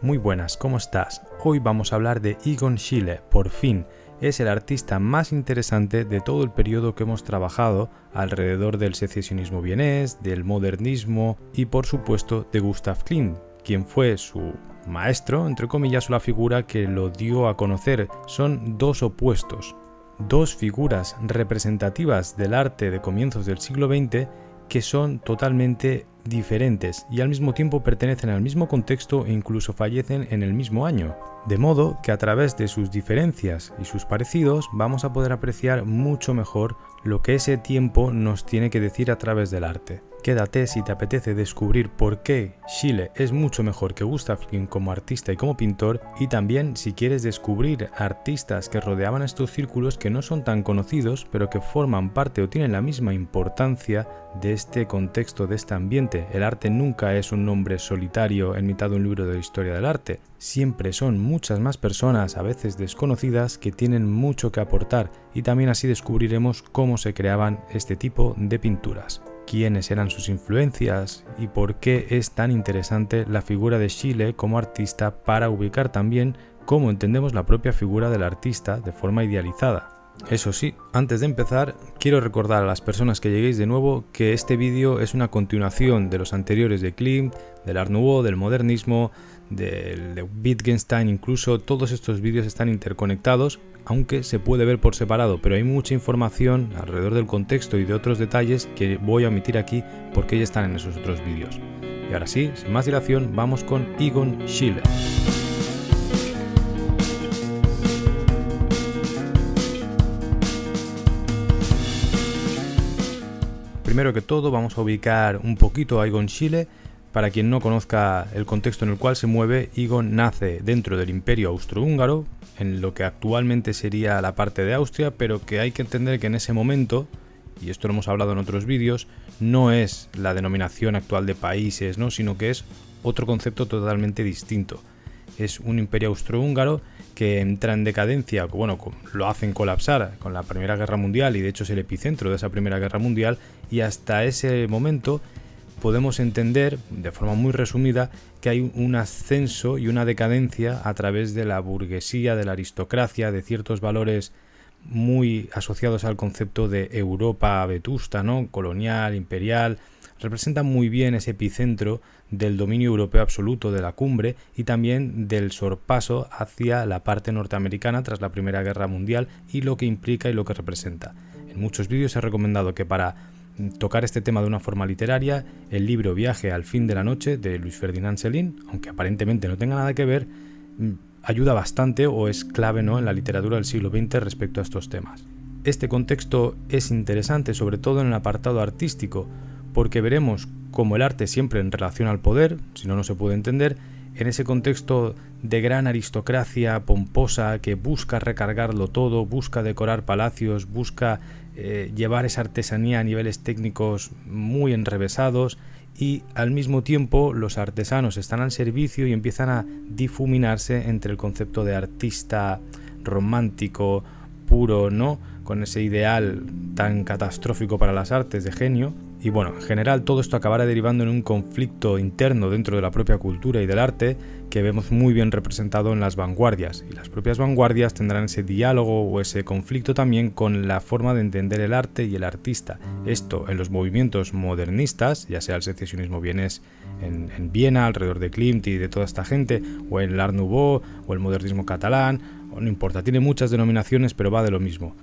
Muy buenas, ¿cómo estás? Hoy vamos a hablar de Egon Schiele, por fin. Es el artista más interesante de todo el periodo que hemos trabajado alrededor del secesionismo vienés, del modernismo y por supuesto de Gustav Klimt, quien fue su maestro, entre comillas, la figura que lo dio a conocer. Son dos opuestos, dos figuras representativas del arte de comienzos del siglo XX que son totalmente diferentes y al mismo tiempo pertenecen al mismo contexto e incluso fallecen en el mismo año. De modo que a través de sus diferencias y sus parecidos vamos a poder apreciar mucho mejor lo que ese tiempo nos tiene que decir a través del arte. Quédate si te apetece descubrir por qué Schiele es mucho mejor que Gustav Klimt como artista y como pintor, y también si quieres descubrir artistas que rodeaban estos círculos que no son tan conocidos pero que forman parte o tienen la misma importancia de este contexto, de este ambiente. El arte nunca es un nombre solitario en mitad de un libro de historia del arte. Siempre son muchas más personas, a veces desconocidas, que tienen mucho que aportar, y también así descubriremos cómo se creaban este tipo de pinturas, quiénes eran sus influencias y por qué es tan interesante la figura de Schiele como artista para ubicar también cómo entendemos la propia figura del artista de forma idealizada. Eso sí, antes de empezar, quiero recordar a las personas que lleguéis de nuevo que este vídeo es una continuación de los anteriores de Klimt, del Art Nouveau, del modernismo, de Wittgenstein. Incluso todos estos vídeos están interconectados, aunque se puede ver por separado, pero hay mucha información alrededor del contexto y de otros detalles que voy a omitir aquí porque ya están en esos otros vídeos. Y ahora sí, sin más dilación, vamos con Egon Schiele. Primero que todo vamos a ubicar un poquito a Egon Schiele. Para quien no conozca el contexto en el cual se mueve, Egon nace dentro del Imperio Austrohúngaro, en lo que actualmente sería la parte de Austria, pero que hay que entender que en ese momento, y esto lo hemos hablado en otros vídeos, no es la denominación actual de países, ¿no? Sino que es otro concepto totalmente distinto. Es un Imperio Austrohúngaro que entra en decadencia, bueno, lo hacen colapsar con la Primera Guerra Mundial, y de hecho es el epicentro de esa Primera Guerra Mundial, y hasta ese momento podemos entender, de forma muy resumida, que hay un ascenso y una decadencia a través de la burguesía, de la aristocracia, de ciertos valores muy asociados al concepto de Europa vetusta, ¿no? Colonial, imperial. Representa muy bien ese epicentro del dominio europeo absoluto, de la cumbre, y también del sorpaso hacia la parte norteamericana tras la Primera Guerra Mundial y lo que implica y lo que representa. En muchos vídeos he recomendado que para tocar este tema de una forma literaria, el libro Viaje al fin de la noche de Luis Ferdinand Céline, aunque aparentemente no tenga nada que ver, ayuda bastante o es clave, ¿no?, en la literatura del siglo XX respecto a estos temas. Este contexto es interesante sobre todo en el apartado artístico, porque veremos cómo el arte siempre en relación al poder, si no, no se puede entender, en ese contexto de gran aristocracia pomposa que busca recargarlo todo, busca decorar palacios, busca llevar esa artesanía a niveles técnicos muy enrevesados, y al mismo tiempo los artesanos están al servicio y empiezan a difuminarse entre el concepto de artista romántico puro, ¿no?, con ese ideal tan catastrófico para las artes de genio. Y bueno, en general todo esto acabará derivando en un conflicto interno dentro de la propia cultura y del arte que vemos muy bien representado en las vanguardias, y las propias vanguardias tendrán ese diálogo o ese conflicto también con la forma de entender el arte y el artista. Esto en los movimientos modernistas, ya sea el secesionismo vienés en Viena alrededor de Klimt y de toda esta gente, o el Art Nouveau o el modernismo catalán, o no importa, tiene muchas denominaciones pero va de lo mismo.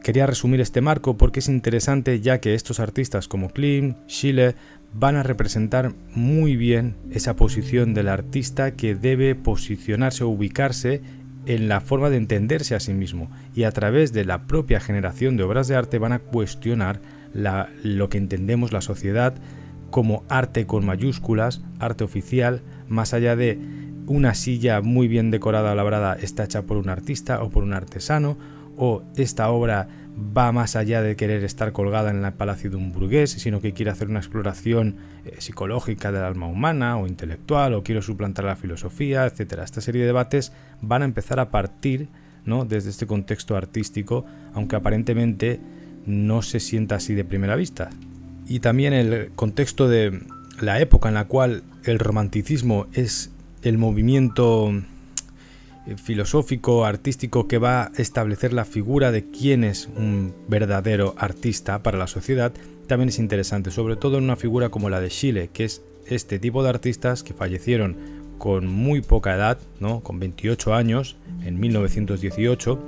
Quería resumir este marco porque es interesante, ya que estos artistas como Klimt, Schiele, van a representar muy bien esa posición del artista que debe posicionarse o ubicarse en la forma de entenderse a sí mismo, y a través de la propia generación de obras de arte van a cuestionar lo que entendemos la sociedad como arte con mayúsculas, arte oficial, más allá de una silla muy bien decorada o labrada está hecha por un artista o por un artesano, o esta obra va más allá de querer estar colgada en el palacio de un burgués, sino que quiere hacer una exploración psicológica del alma humana o intelectual, o quiere suplantar la filosofía, etc. Esta serie de debates van a empezar a partir, ¿no?, desde este contexto artístico, aunque aparentemente no se sienta así de primera vista. Y también el contexto de la época en la cual el romanticismo es el movimiento filosófico, artístico que va a establecer la figura de quién es un verdadero artista para la sociedad, también es interesante, sobre todo en una figura como la de Schiele, que es este tipo de artistas que fallecieron con muy poca edad, ¿no? Con 28 años, en 1918.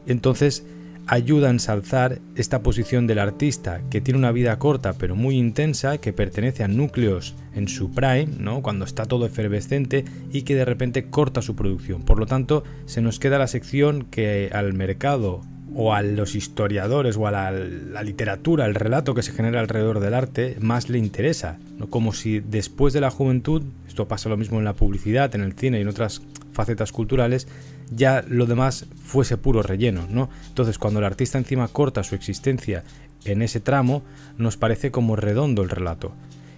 Entonces ayuda a ensalzar esta posición del artista que tiene una vida corta pero muy intensa, que pertenece a núcleos en su prime, ¿no? Cuando está todo efervescente, y que de repente corta su producción. Por lo tanto, se nos queda la sección que al mercado o a los historiadores o a la literatura, el relato que se genera alrededor del arte, más le interesa, ¿no? Como si después de la juventud, esto pasa lo mismo en la publicidad, en el cine y en otras facetas culturales, ya lo demás fuese puro relleno, ¿no? Entonces, cuando el artista encima corta su existencia en ese tramo, nos parece como redondo el relato.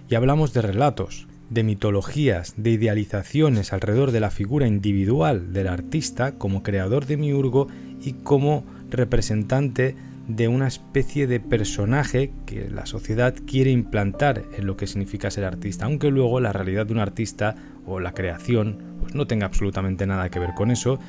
Y hablamos de relatos, de mitologías, de idealizaciones alrededor de la figura individual del artista como creador demiurgo y como representante de una especie de personaje que la sociedad quiere implantar en lo que significa ser artista, aunque luego la realidad de un artista o la creación pues no tenga absolutamente nada que ver con eso,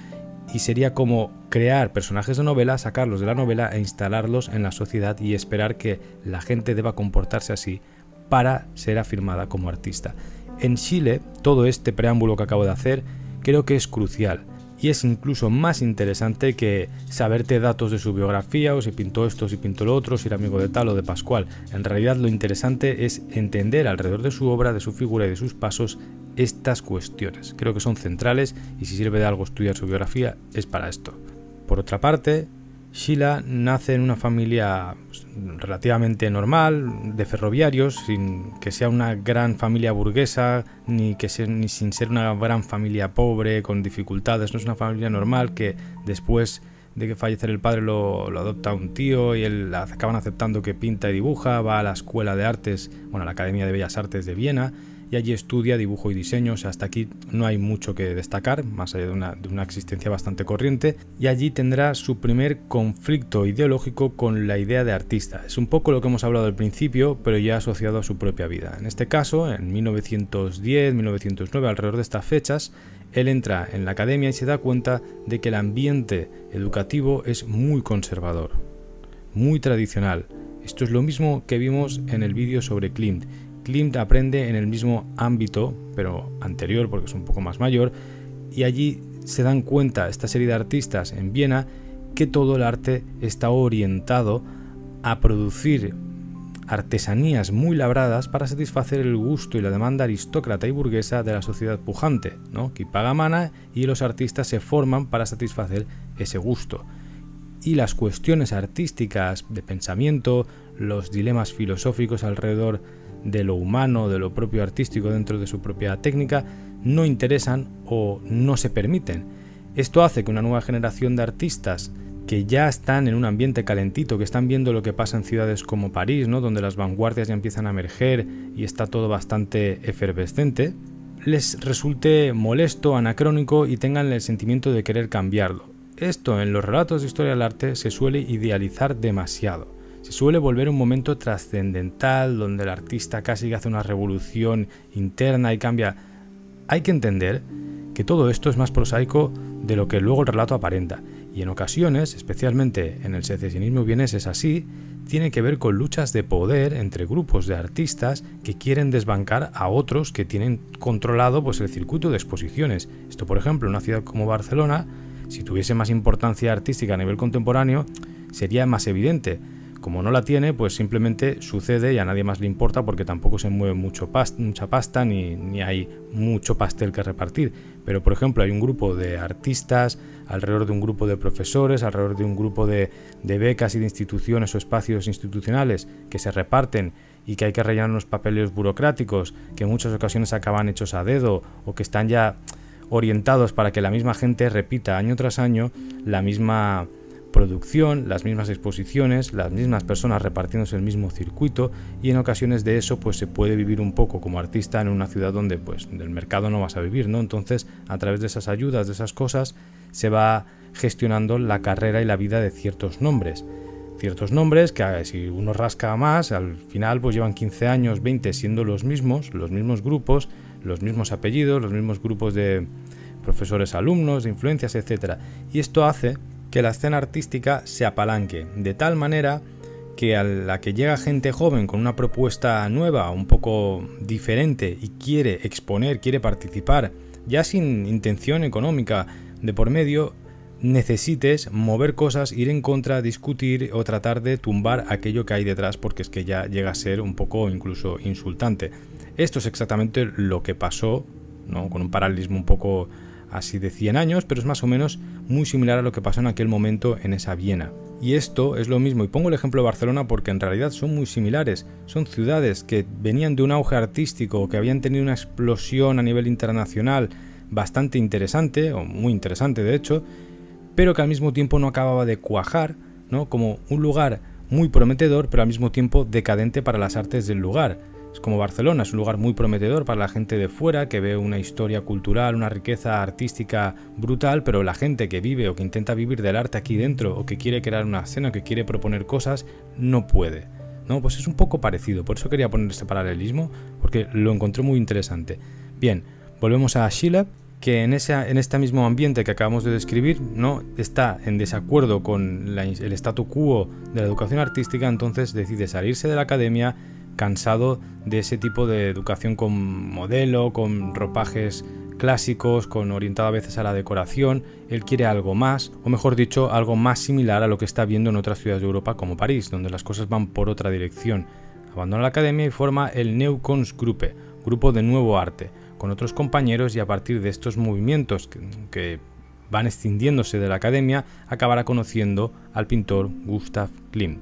y sería como crear personajes de novela, sacarlos de la novela e instalarlos en la sociedad y esperar que la gente deba comportarse así para ser afirmada como artista. En Schiele, todo este preámbulo que acabo de hacer creo que es crucial. Y es incluso más interesante que saberte datos de su biografía, o si pintó esto, si pintó lo otro, si era amigo de tal o de Pascual. En realidad lo interesante es entender alrededor de su obra, de su figura y de sus pasos estas cuestiones. Creo que son centrales y si sirve de algo estudiar su biografía es para esto. Por otra parte, Schiele nace en una familia relativamente normal, de ferroviarios, sin que sea una gran familia burguesa, ni sin ser una gran familia pobre, con dificultades. No es una familia normal que después de que fallecer el padre lo adopta un tío y él acaban aceptando que pinta y dibuja, va a la escuela de artes, bueno, a la Academia de Bellas Artes de Viena, y allí estudia dibujo y diseño. O sea, hasta aquí no hay mucho que destacar, más allá de una existencia bastante corriente, y allí tendrá su primer conflicto ideológico con la idea de artista. Es un poco lo que hemos hablado al principio, pero ya asociado a su propia vida. En este caso, en 1910, 1909, alrededor de estas fechas, él entra en la academia y se da cuenta de que el ambiente educativo es muy conservador, muy tradicional. Esto es lo mismo que vimos en el vídeo sobre Klimt. Klimt aprende en el mismo ámbito, pero anterior porque es un poco más mayor, y allí se dan cuenta esta serie de artistas en Viena que todo el arte está orientado a producir artesanías muy labradas para satisfacer el gusto y la demanda aristócrata y burguesa de la sociedad pujante, ¿no? Que paga mana, y los artistas se forman para satisfacer ese gusto. Y las cuestiones artísticas de pensamiento, los dilemas filosóficos alrededor de lo humano, de lo propio artístico dentro de su propia técnica, no interesan o no se permiten. Esto hace que una nueva generación de artistas que ya están en un ambiente calentito, que están viendo lo que pasa en ciudades como París, ¿no? Donde las vanguardias ya empiezan a emerger y está todo bastante efervescente, les resulte molesto, anacrónico y tengan el sentimiento de querer cambiarlo. Esto en los relatos de historia del arte se suele idealizar demasiado. Se suele volver un momento trascendental donde el artista casi hace una revolución interna y cambia. Hay que entender que todo esto es más prosaico de lo que luego el relato aparenta, y en ocasiones, especialmente en el secesionismo vienés es así, tiene que ver con luchas de poder entre grupos de artistas que quieren desbancar a otros que tienen controlado pues, el circuito de exposiciones. Esto, por ejemplo, en una ciudad como Barcelona, si tuviese más importancia artística a nivel contemporáneo, sería más evidente. Como no la tiene, pues simplemente sucede y a nadie más le importa porque tampoco se mueve mucha pasta ni hay mucho pastel que repartir. Pero, por ejemplo, hay un grupo de artistas, alrededor de un grupo de profesores, alrededor de un grupo de becas y de instituciones o espacios institucionales que se reparten y que hay que rellenar unos papeles burocráticos que en muchas ocasiones acaban hechos a dedo o que están ya orientados para que la misma gente repita año tras año la misma producción, las mismas exposiciones, las mismas personas repartiéndose el mismo circuito, y en ocasiones de eso pues se puede vivir un poco como artista en una ciudad donde pues del mercado no vas a vivir, ¿no? Entonces, a través de esas ayudas, de esas cosas, se va gestionando la carrera y la vida de ciertos nombres que si uno rasca más, al final pues llevan 15 años, 20 siendo los mismos grupos, los mismos apellidos, los mismos grupos de profesores, alumnos, de influencias, etc. Y esto hace que la escena artística se apalanque, de tal manera que a la que llega gente joven con una propuesta nueva, un poco diferente, y quiere exponer, quiere participar, ya sin intención económica de por medio, necesites mover cosas, ir en contra, discutir o tratar de tumbar aquello que hay detrás, porque es que ya llega a ser un poco incluso insultante. Esto es exactamente lo que pasó, ¿no? Con un paralelismo un poco así de 100 años, pero es más o menos muy similar a lo que pasó en aquel momento en esa Viena. Y esto es lo mismo, y pongo el ejemplo de Barcelona porque en realidad son muy similares. Son ciudades que venían de un auge artístico, que habían tenido una explosión a nivel internacional bastante interesante, o muy interesante de hecho, pero que al mismo tiempo no acababa de cuajar, ¿no? Como un lugar muy prometedor, pero al mismo tiempo decadente para las artes del lugar. Es como Barcelona, es un lugar muy prometedor para la gente de fuera, que ve una historia cultural, una riqueza artística brutal, pero la gente que vive o que intenta vivir del arte aquí dentro, o que quiere crear una escena, o que quiere proponer cosas, no puede, ¿no? Pues es un poco parecido, por eso quería poner este paralelismo, porque lo encontré muy interesante. Bien, volvemos a Schiele, que en este mismo ambiente que acabamos de describir, ¿no? Está en desacuerdo con el statu quo de la educación artística, entonces decide salirse de la academia, cansado de ese tipo de educación con modelo, con ropajes clásicos, con orientado a veces a la decoración. Él quiere algo más, o mejor dicho, algo más similar a lo que está viendo en otras ciudades de Europa como París, donde las cosas van por otra dirección. Abandona la academia y forma el Neukunstgruppe, grupo de nuevo arte, con otros compañeros, y a partir de estos movimientos que van extendiéndose de la academia, acabará conociendo al pintor Gustav Klimt.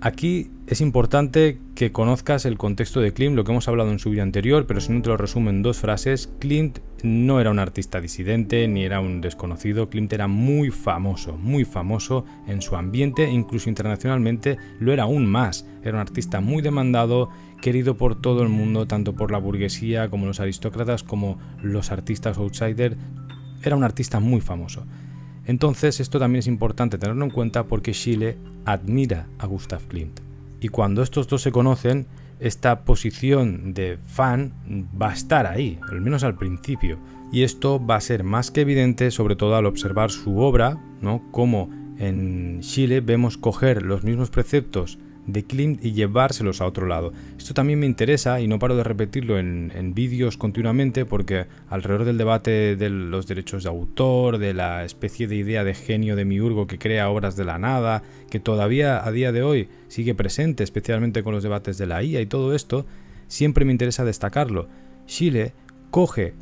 Aquí es importante que conozcas el contexto de Klimt, lo que hemos hablado en su vídeo anterior, pero si no te lo resumo en dos frases. Klimt no era un artista disidente ni era un desconocido. Klimt era muy famoso en su ambiente, incluso internacionalmente lo era aún más. Era un artista muy demandado, querido por todo el mundo, tanto por la burguesía como los aristócratas, como los artistas outsider. Era un artista muy famoso. Entonces esto también es importante tenerlo en cuenta porque Schiele admira a Gustav Klimt. Y cuando estos dos se conocen, esta posición de fan va a estar ahí, al menos al principio. Y esto va a ser más que evidente, sobre todo al observar su obra, ¿no? Como en Schiele vemos coger los mismos preceptos de Klimt y llevárselos a otro lado. Esto también me interesa y no paro de repetirlo en vídeos continuamente, porque alrededor del debate de los derechos de autor, de la especie de idea de genio de Miurgo que crea obras de la nada, que todavía a día de hoy sigue presente, especialmente con los debates de la IA y todo esto, siempre me interesa destacarlo. Schiele coge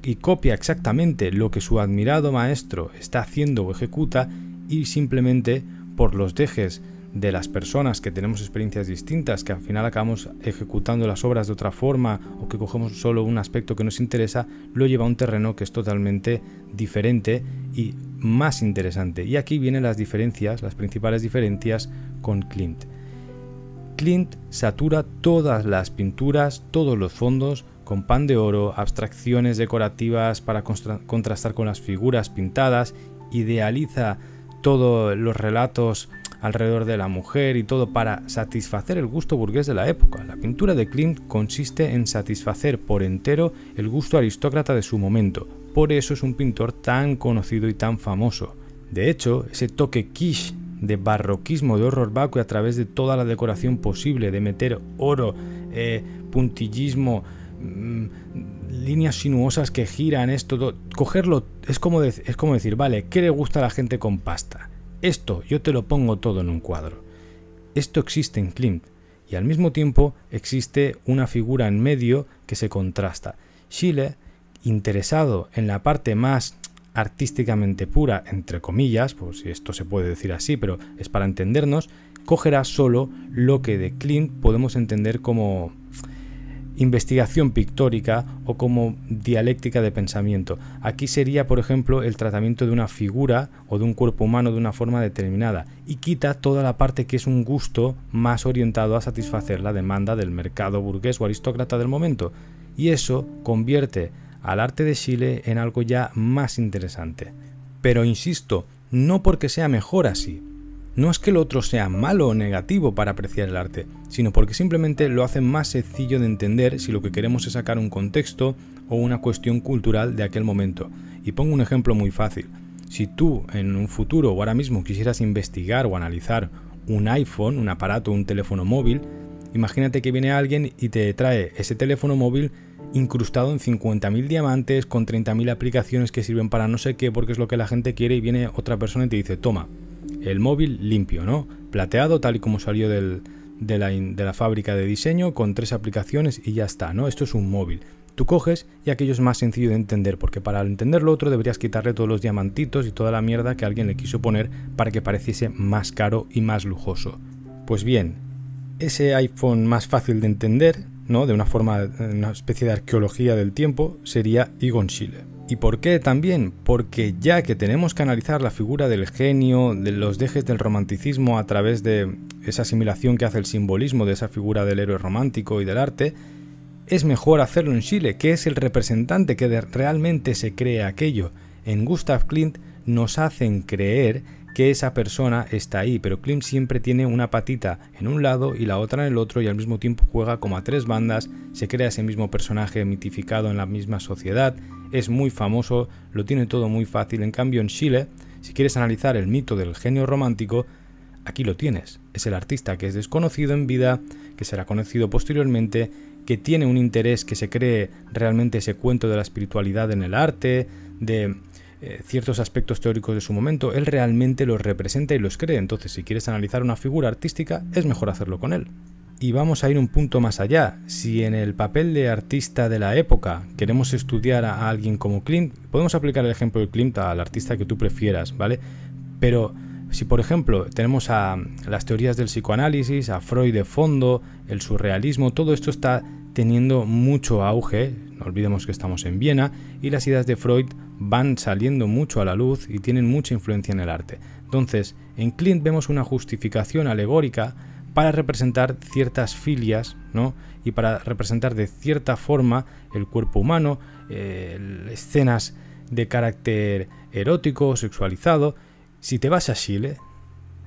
y copia exactamente lo que su admirado maestro está haciendo o ejecuta, y simplemente por los dejes de las personas que tenemos experiencias distintas, que al final acabamos ejecutando las obras de otra forma, o que cogemos solo un aspecto que nos interesa, lo lleva a un terreno que es totalmente diferente y más interesante. Y aquí vienen las diferencias, las principales diferencias con Klimt. Klimt satura todas las pinturas, todos los fondos con pan de oro, abstracciones decorativas para contrastar con las figuras pintadas, idealiza todos los relatos alrededor de la mujer y todo para satisfacer el gusto burgués de la época. La pintura de Klimt consiste en satisfacer por entero el gusto aristócrata de su momento. Por eso es un pintor tan conocido y tan famoso. De hecho, ese toque kitsch de barroquismo, de horror vacui a través de toda la decoración posible, de meter oro, puntillismo, líneas sinuosas que giran, esto, cogerlo es como decir, vale, ¿qué le gusta a la gente con pasta? Esto yo te lo pongo todo en un cuadro. Esto existe en Klimt, y al mismo tiempo existe una figura en medio que se contrasta. Schiele, interesado en la parte más artísticamente pura, entre comillas, por si esto se puede decir así, pero es para entendernos, cogerá solo lo que de Klimt podemos entender como investigación pictórica o como dialéctica de pensamiento. Aquí sería, por ejemplo, el tratamiento de una figura o de un cuerpo humano de una forma determinada, y quita toda la parte que es un gusto más orientado a satisfacer la demanda del mercado burgués o aristócrata del momento, y eso convierte al arte de Schiele en algo ya más interesante. Pero insisto, no porque sea mejor así, No es que el otro sea malo o negativo para apreciar el arte, sino porque simplemente lo hace más sencillo de entender si lo que queremos es sacar un contexto o una cuestión cultural de aquel momento. Y pongo un ejemplo muy fácil. Si tú en un futuro o ahora mismo quisieras investigar o analizar un iPhone, un aparato, un teléfono móvil, imagínate que viene alguien y te trae ese teléfono móvil incrustado en 50.000 diamantes, con 30.000 aplicaciones que sirven para no sé qué, porque es lo que la gente quiere, y viene otra persona y te dice, toma, el móvil limpio, ¿no? Plateado, tal y como salió de la fábrica de diseño, con 3 aplicaciones y ya está, ¿no? Esto es un móvil. Tú coges y aquello es más sencillo de entender, porque para entender lo otro deberías quitarle todos los diamantitos y toda la mierda que alguien le quiso poner para que pareciese más caro y más lujoso. Pues bien, ese iPhone más fácil de entender, ¿no? De una forma, una especie de arqueología del tiempo, sería Egon Schiele. ¿Y por qué también? Porque ya que tenemos que analizar la figura del genio, de los dejes del romanticismo a través de esa asimilación que hace el simbolismo de esa figura del héroe romántico y del arte, es mejor hacerlo en Schiele, que es el representante que realmente se cree aquello. En Gustav Klimt nos hacen creer que esa persona está ahí, pero Klimt siempre tiene una patita en un lado y la otra en el otro, y al mismo tiempo juega como a 3 bandas, se crea ese mismo personaje mitificado en la misma sociedad, es muy famoso, lo tiene todo muy fácil. En cambio en Schiele, si quieres analizar el mito del genio romántico, aquí lo tienes. Es el artista que es desconocido en vida, que será conocido posteriormente, que tiene un interés, que se cree realmente ese cuento de la espiritualidad en el arte, de ciertos aspectos teóricos de su momento. Él realmente los representa y los cree. Entonces, si quieres analizar una figura artística, es mejor hacerlo con él. Y vamos a ir un punto más allá. Si en el papel de artista de la época queremos estudiar a alguien como Klimt, podemos aplicar el ejemplo de Klimt al artista que tú prefieras, ¿vale? Pero si, por ejemplo, tenemos a las teorías del psicoanálisis, a Freud de fondo, el surrealismo, todo esto está teniendo mucho auge. No olvidemos que estamos en Viena y las ideas de Freud van saliendo mucho a la luz y tienen mucha influencia en el arte. Entonces, en Klimt vemos una justificación alegórica para representar ciertas filias, ¿no? Y para representar de cierta forma el cuerpo humano, escenas de carácter erótico, sexualizado. Si te vas a Schiele,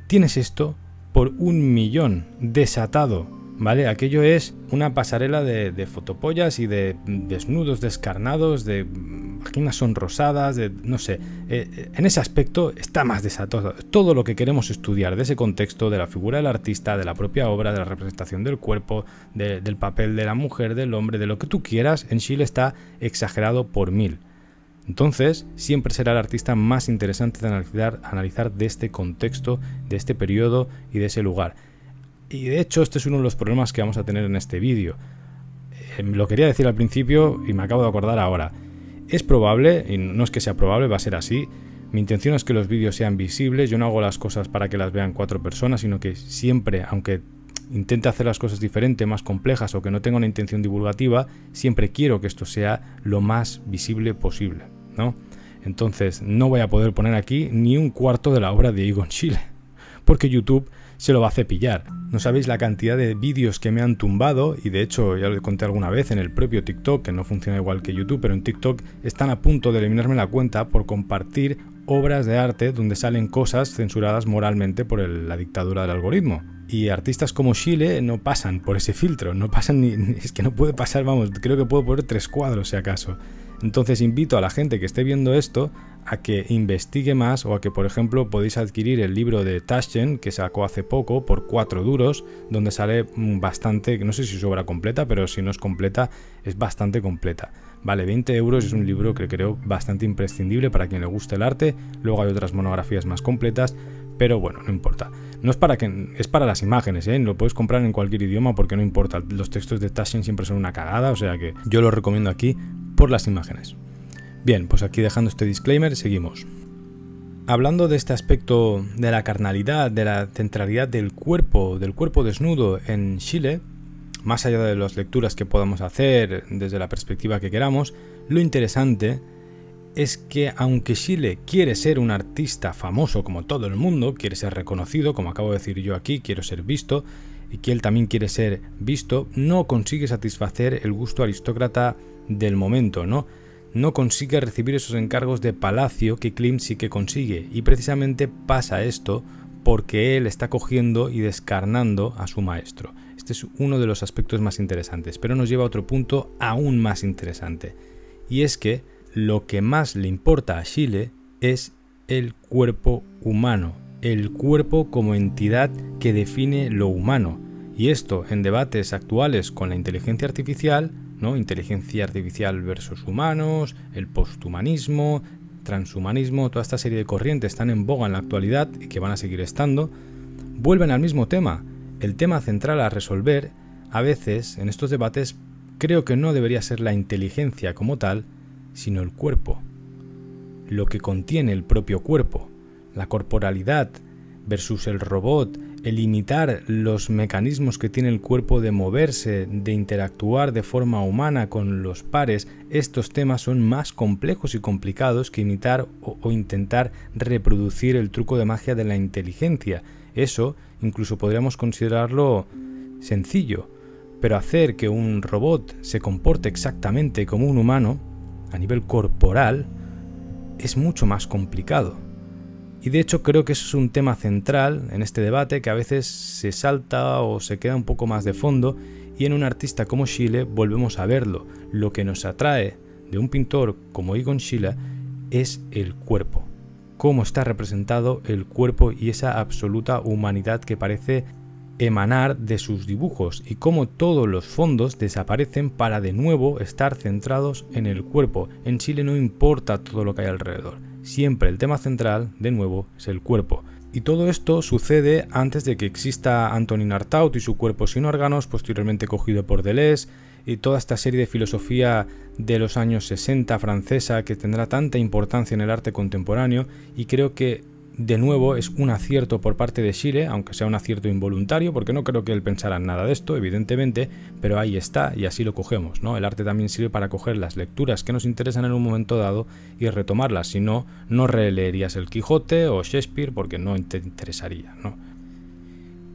tienes esto por 1.000.000 desatado, ¿vale? Aquello es una pasarela de fotopollas y de desnudos descarnados, de vaginas sonrosadas, de no sé. En ese aspecto está más desatado. Todo lo que queremos estudiar de ese contexto, de la figura del artista, de la propia obra, de la representación del cuerpo, del papel de la mujer, del hombre, de lo que tú quieras, en Schiele está exagerado por 1000. Entonces, siempre será el artista más interesante de analizar de este contexto, de este periodo y de ese lugar. Y de hecho, este es uno de los problemas que vamos a tener en este vídeo. Lo quería decir al principio y me acabo de acordar ahora. Es probable, y no es que sea probable, va a ser así. Mi intención es que los vídeos sean visibles. Yo no hago las cosas para que las vean 4 personas, sino que siempre, aunque intente hacer las cosas diferentes, más complejas, o que no tenga una intención divulgativa, siempre quiero que esto sea lo más visible posible, ¿no? Entonces no voy a poder poner aquí ni un cuarto de la obra de Egon Schiele, porque YouTube se lo va a cepillar. No sabéis la cantidad de vídeos que me han tumbado, y de hecho ya lo conté alguna vez en el propio TikTok, que no funciona igual que YouTube, pero en TikTok están a punto de eliminarme la cuenta por compartir obras de arte donde salen cosas censuradas moralmente por la dictadura del algoritmo. Y artistas como Schiele no pasan por ese filtro, no pasan es que no puede pasar, vamos, creo que puedo poner 3 cuadros si acaso. Entonces invito a la gente que esté viendo esto a que investigue más, o a que, por ejemplo, podéis adquirir el libro de Taschen, que sacó hace poco, por 4 duros, donde sale bastante, no sé si es obra completa, pero si no es completa, es bastante completa. Vale 20 euros, es un libro que creo bastante imprescindible para quien le guste el arte. Luego hay otras monografías más completas, pero bueno, no importa. No es para es para las imágenes, ¿eh? Lo puedes comprar en cualquier idioma porque no importa. Los textos de Taschen siempre son una cagada, o sea que yo lo recomiendo aquí por las imágenes. Bien, pues aquí dejando este disclaimer, seguimos. Hablando de este aspecto de la carnalidad, de la centralidad del cuerpo desnudo en Schiele, más allá de las lecturas que podamos hacer desde la perspectiva que queramos, lo interesante es que aunque Schiele quiere ser un artista famoso como todo el mundo, quiere ser reconocido, como acabo de decir yo aquí, quiero ser visto, y que él también quiere ser visto, no consigue satisfacer el gusto aristócrata del momento, ¿no? No consigue recibir esos encargos de palacio que Klimt sí que consigue, y precisamente pasa esto porque él está cogiendo y descarnando a su maestro. Este es uno de los aspectos más interesantes, pero nos lleva a otro punto aún más interesante, y es que lo que más le importa a Schiele es el cuerpo humano, el cuerpo como entidad que define lo humano. Y esto en debates actuales con la inteligencia artificial, ¿no? Inteligencia artificial versus humanos, el posthumanismo, transhumanismo, toda esta serie de corrientes están en boga en la actualidad y que van a seguir estando, vuelven al mismo tema. El tema central a resolver, a veces, en estos debates, creo que no debería ser la inteligencia como tal, sino el cuerpo. Lo que contiene el propio cuerpo, la corporalidad versus el robot, el imitar los mecanismos que tiene el cuerpo de moverse, de interactuar de forma humana con los pares. Estos temas son más complejos y complicados que imitar o intentar reproducir el truco de magia de la inteligencia. Eso incluso podríamos considerarlo sencillo, pero hacer que un robot se comporte exactamente como un humano, a nivel corporal, es mucho más complicado. Y de hecho creo que eso es un tema central en este debate que a veces se salta o se queda un poco más de fondo, y en un artista como Schiele volvemos a verlo. Lo que nos atrae de un pintor como Egon Schiele es el cuerpo. Cómo está representado el cuerpo y esa absoluta humanidad que parece emanar de sus dibujos, y cómo todos los fondos desaparecen para de nuevo estar centrados en el cuerpo. En Schiele no importa todo lo que hay alrededor. Siempre el tema central, de nuevo, es el cuerpo. Y todo esto sucede antes de que exista Antonin Artaud y su cuerpo sin órganos, posteriormente cogido por Deleuze, y toda esta serie de filosofía de los años 60 francesa que tendrá tanta importancia en el arte contemporáneo. Y creo que, de nuevo, es un acierto por parte de Schiele, aunque sea un acierto involuntario, porque no creo que él pensara en nada de esto, evidentemente, pero ahí está y así lo cogemos, ¿no? El arte también sirve para coger las lecturas que nos interesan en un momento dado y retomarlas. Si no, no releerías el Quijote o Shakespeare porque no te interesaría, ¿no?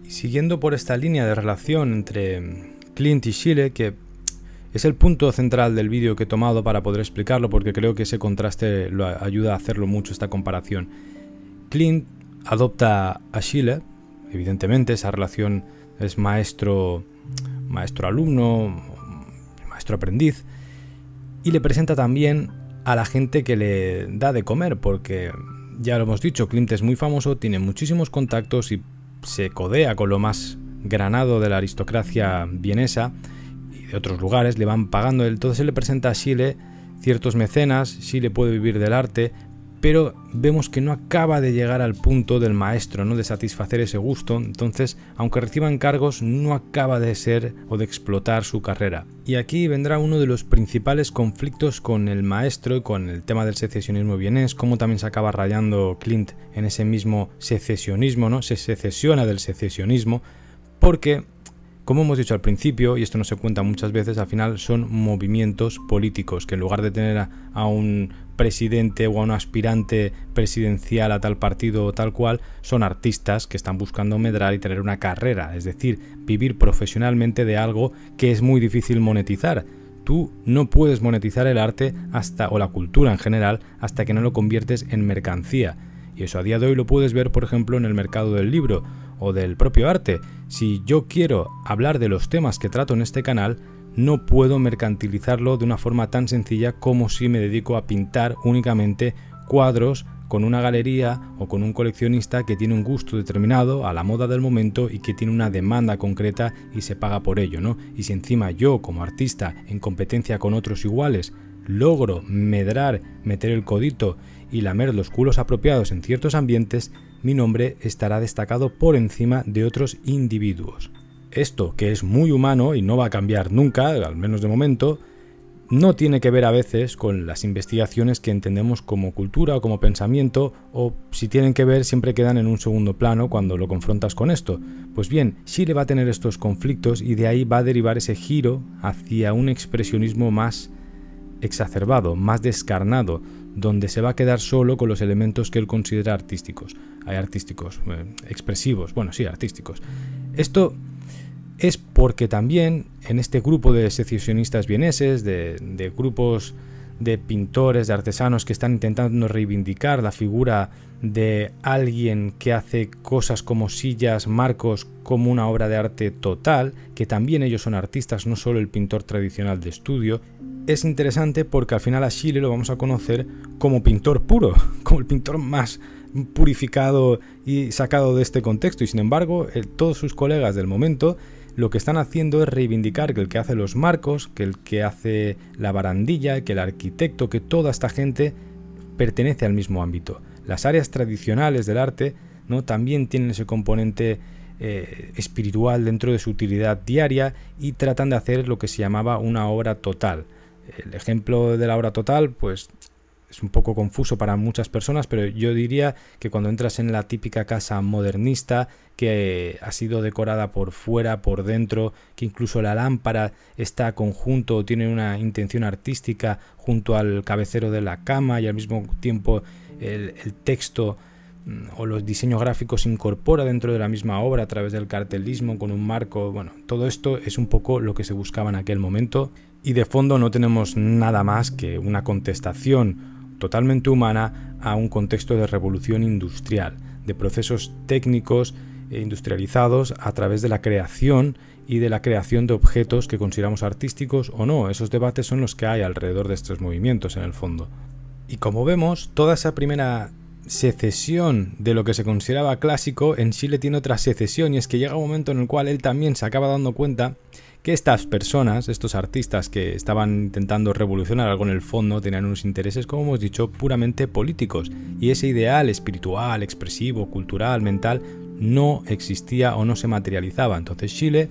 Y siguiendo por esta línea de relación entre Klimt y Schiele, que es el punto central del vídeo que he tomado para poder explicarlo, porque creo que ese contraste lo ayuda a hacerlo mucho, esta comparación. Klimt adopta a Schiele, evidentemente esa relación es maestro-alumno, maestro-aprendiz, y le presenta también a la gente que le da de comer, porque ya lo hemos dicho, Klimt es muy famoso, tiene muchísimos contactos y se codea con lo más granado de la aristocracia vienesa y de otros lugares, le van pagando. Entonces él le presenta a Schiele ciertos mecenas. Schiele puede vivir del arte, pero vemos que no acaba de llegar al punto del maestro, ¿no? De satisfacer ese gusto. Entonces, aunque reciba encargos, no acaba de ser o de explotar su carrera. Y aquí vendrá uno de los principales conflictos con el maestro y con el tema del secesionismo vienés, cómo también se acaba rayando Klimt en ese mismo secesionismo, ¿no? Se secesiona del secesionismo, porque, como hemos dicho al principio, y esto no se cuenta muchas veces, al final son movimientos políticos que, en lugar de tener a un presidente o a un aspirante presidencial a tal partido o tal cual, son artistas que están buscando medrar y tener una carrera, es decir, vivir profesionalmente de algo que es muy difícil monetizar. Tú no puedes monetizar el arte o la cultura en general hasta que no lo conviertes en mercancía. Y eso a día de hoy lo puedes ver, por ejemplo, en el mercado del libro o del propio arte. Si yo quiero hablar de los temas que trato en este canal, no puedo mercantilizarlo de una forma tan sencilla como si me dedico a pintar únicamente cuadros con una galería o con un coleccionista que tiene un gusto determinado a la moda del momento y que tiene una demanda concreta y se paga por ello, ¿no? Y si encima yo, como artista, en competencia con otros iguales, logro medrar, meter el codito y lamer los culos apropiados en ciertos ambientes, mi nombre estará destacado por encima de otros individuos. Esto, que es muy humano y no va a cambiar nunca, al menos de momento, no tiene que ver a veces con las investigaciones que entendemos como cultura o como pensamiento, o si tienen que ver siempre quedan en un segundo plano cuando lo confrontas con esto. Pues bien, Schiele va a tener estos conflictos y de ahí va a derivar ese giro hacia un expresionismo más exacerbado, más descarnado, donde se va a quedar solo con los elementos que él considera artísticos. Hay artísticos, expresivos, bueno, sí, artísticos. Esto es porque también en este grupo de secesionistas vieneses, de grupos de pintores, de artesanos que están intentando reivindicar la figura de alguien que hace cosas como sillas, marcos, como una obra de arte total, que también ellos son artistas, no solo el pintor tradicional de estudio. Es interesante porque al final a Schiele lo vamos a conocer como pintor puro, como el pintor más purificado y sacado de este contexto, y sin embargo todos sus colegas del momento lo que están haciendo es reivindicar que el que hace los marcos, que el que hace la barandilla, que el arquitecto, que toda esta gente pertenece al mismo ámbito. Las áreas tradicionales del arte, ¿no?, también tienen ese componente espiritual dentro de su utilidad diaria y tratan de hacer lo que se llamaba una obra total. El ejemplo de la obra total, pues es un poco confuso para muchas personas, pero yo diría que cuando entras en la típica casa modernista que ha sido decorada por fuera, por dentro, que incluso la lámpara está conjunto, tiene una intención artística junto al cabecero de la cama y al mismo tiempo el texto o los diseños gráficos se incorpora dentro de la misma obra a través del cartelismo con un marco. Bueno, todo esto es un poco lo que se buscaba en aquel momento, y de fondo no tenemos nada más que una contestación totalmente humana a un contexto de revolución industrial, de procesos técnicos e industrializados a través de la creación y de la creación de objetos que consideramos artísticos o no. Esos debates son los que hay alrededor de estos movimientos en el fondo. Y como vemos, toda esa primera secesión de lo que se consideraba clásico, en Schiele tiene otra secesión, y es que llega un momento en el cual él también se acaba dando cuenta que estas personas, estos artistas que estaban intentando revolucionar algo en el fondo, tenían unos intereses, como hemos dicho, puramente políticos, y ese ideal espiritual, expresivo, cultural, mental, no existía o no se materializaba. Entonces Schiele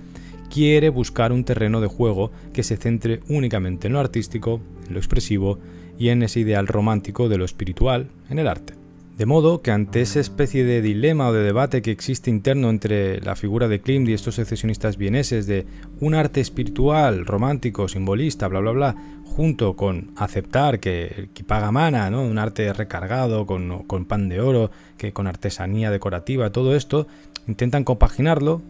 quiere buscar un terreno de juego que se centre únicamente en lo artístico, en lo expresivo y en ese ideal romántico de lo espiritual en el arte. De modo que ante esa especie de dilema o de debate que existe interno entre la figura de Klimt y estos secesionistas vieneses de un arte espiritual, romántico, simbolista, bla bla bla, junto con aceptar que paga mana, ¿no?, un arte recargado con pan de oro, que con artesanía decorativa, todo esto, intentan compaginarlo.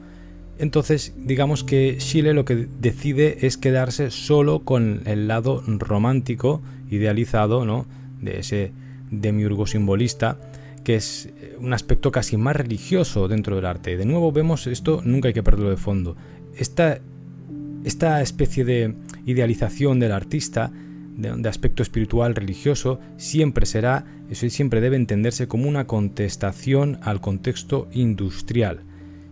Entonces digamos que Schiele lo que decide es quedarse solo con el lado romántico, idealizado, ¿no?, de ese demiurgo simbolista, que es un aspecto casi más religioso dentro del arte. De nuevo vemos esto, nunca hay que perderlo de fondo. Esta especie de idealización del artista, de aspecto espiritual religioso, siempre será, eso siempre debe entenderse como una contestación al contexto industrial.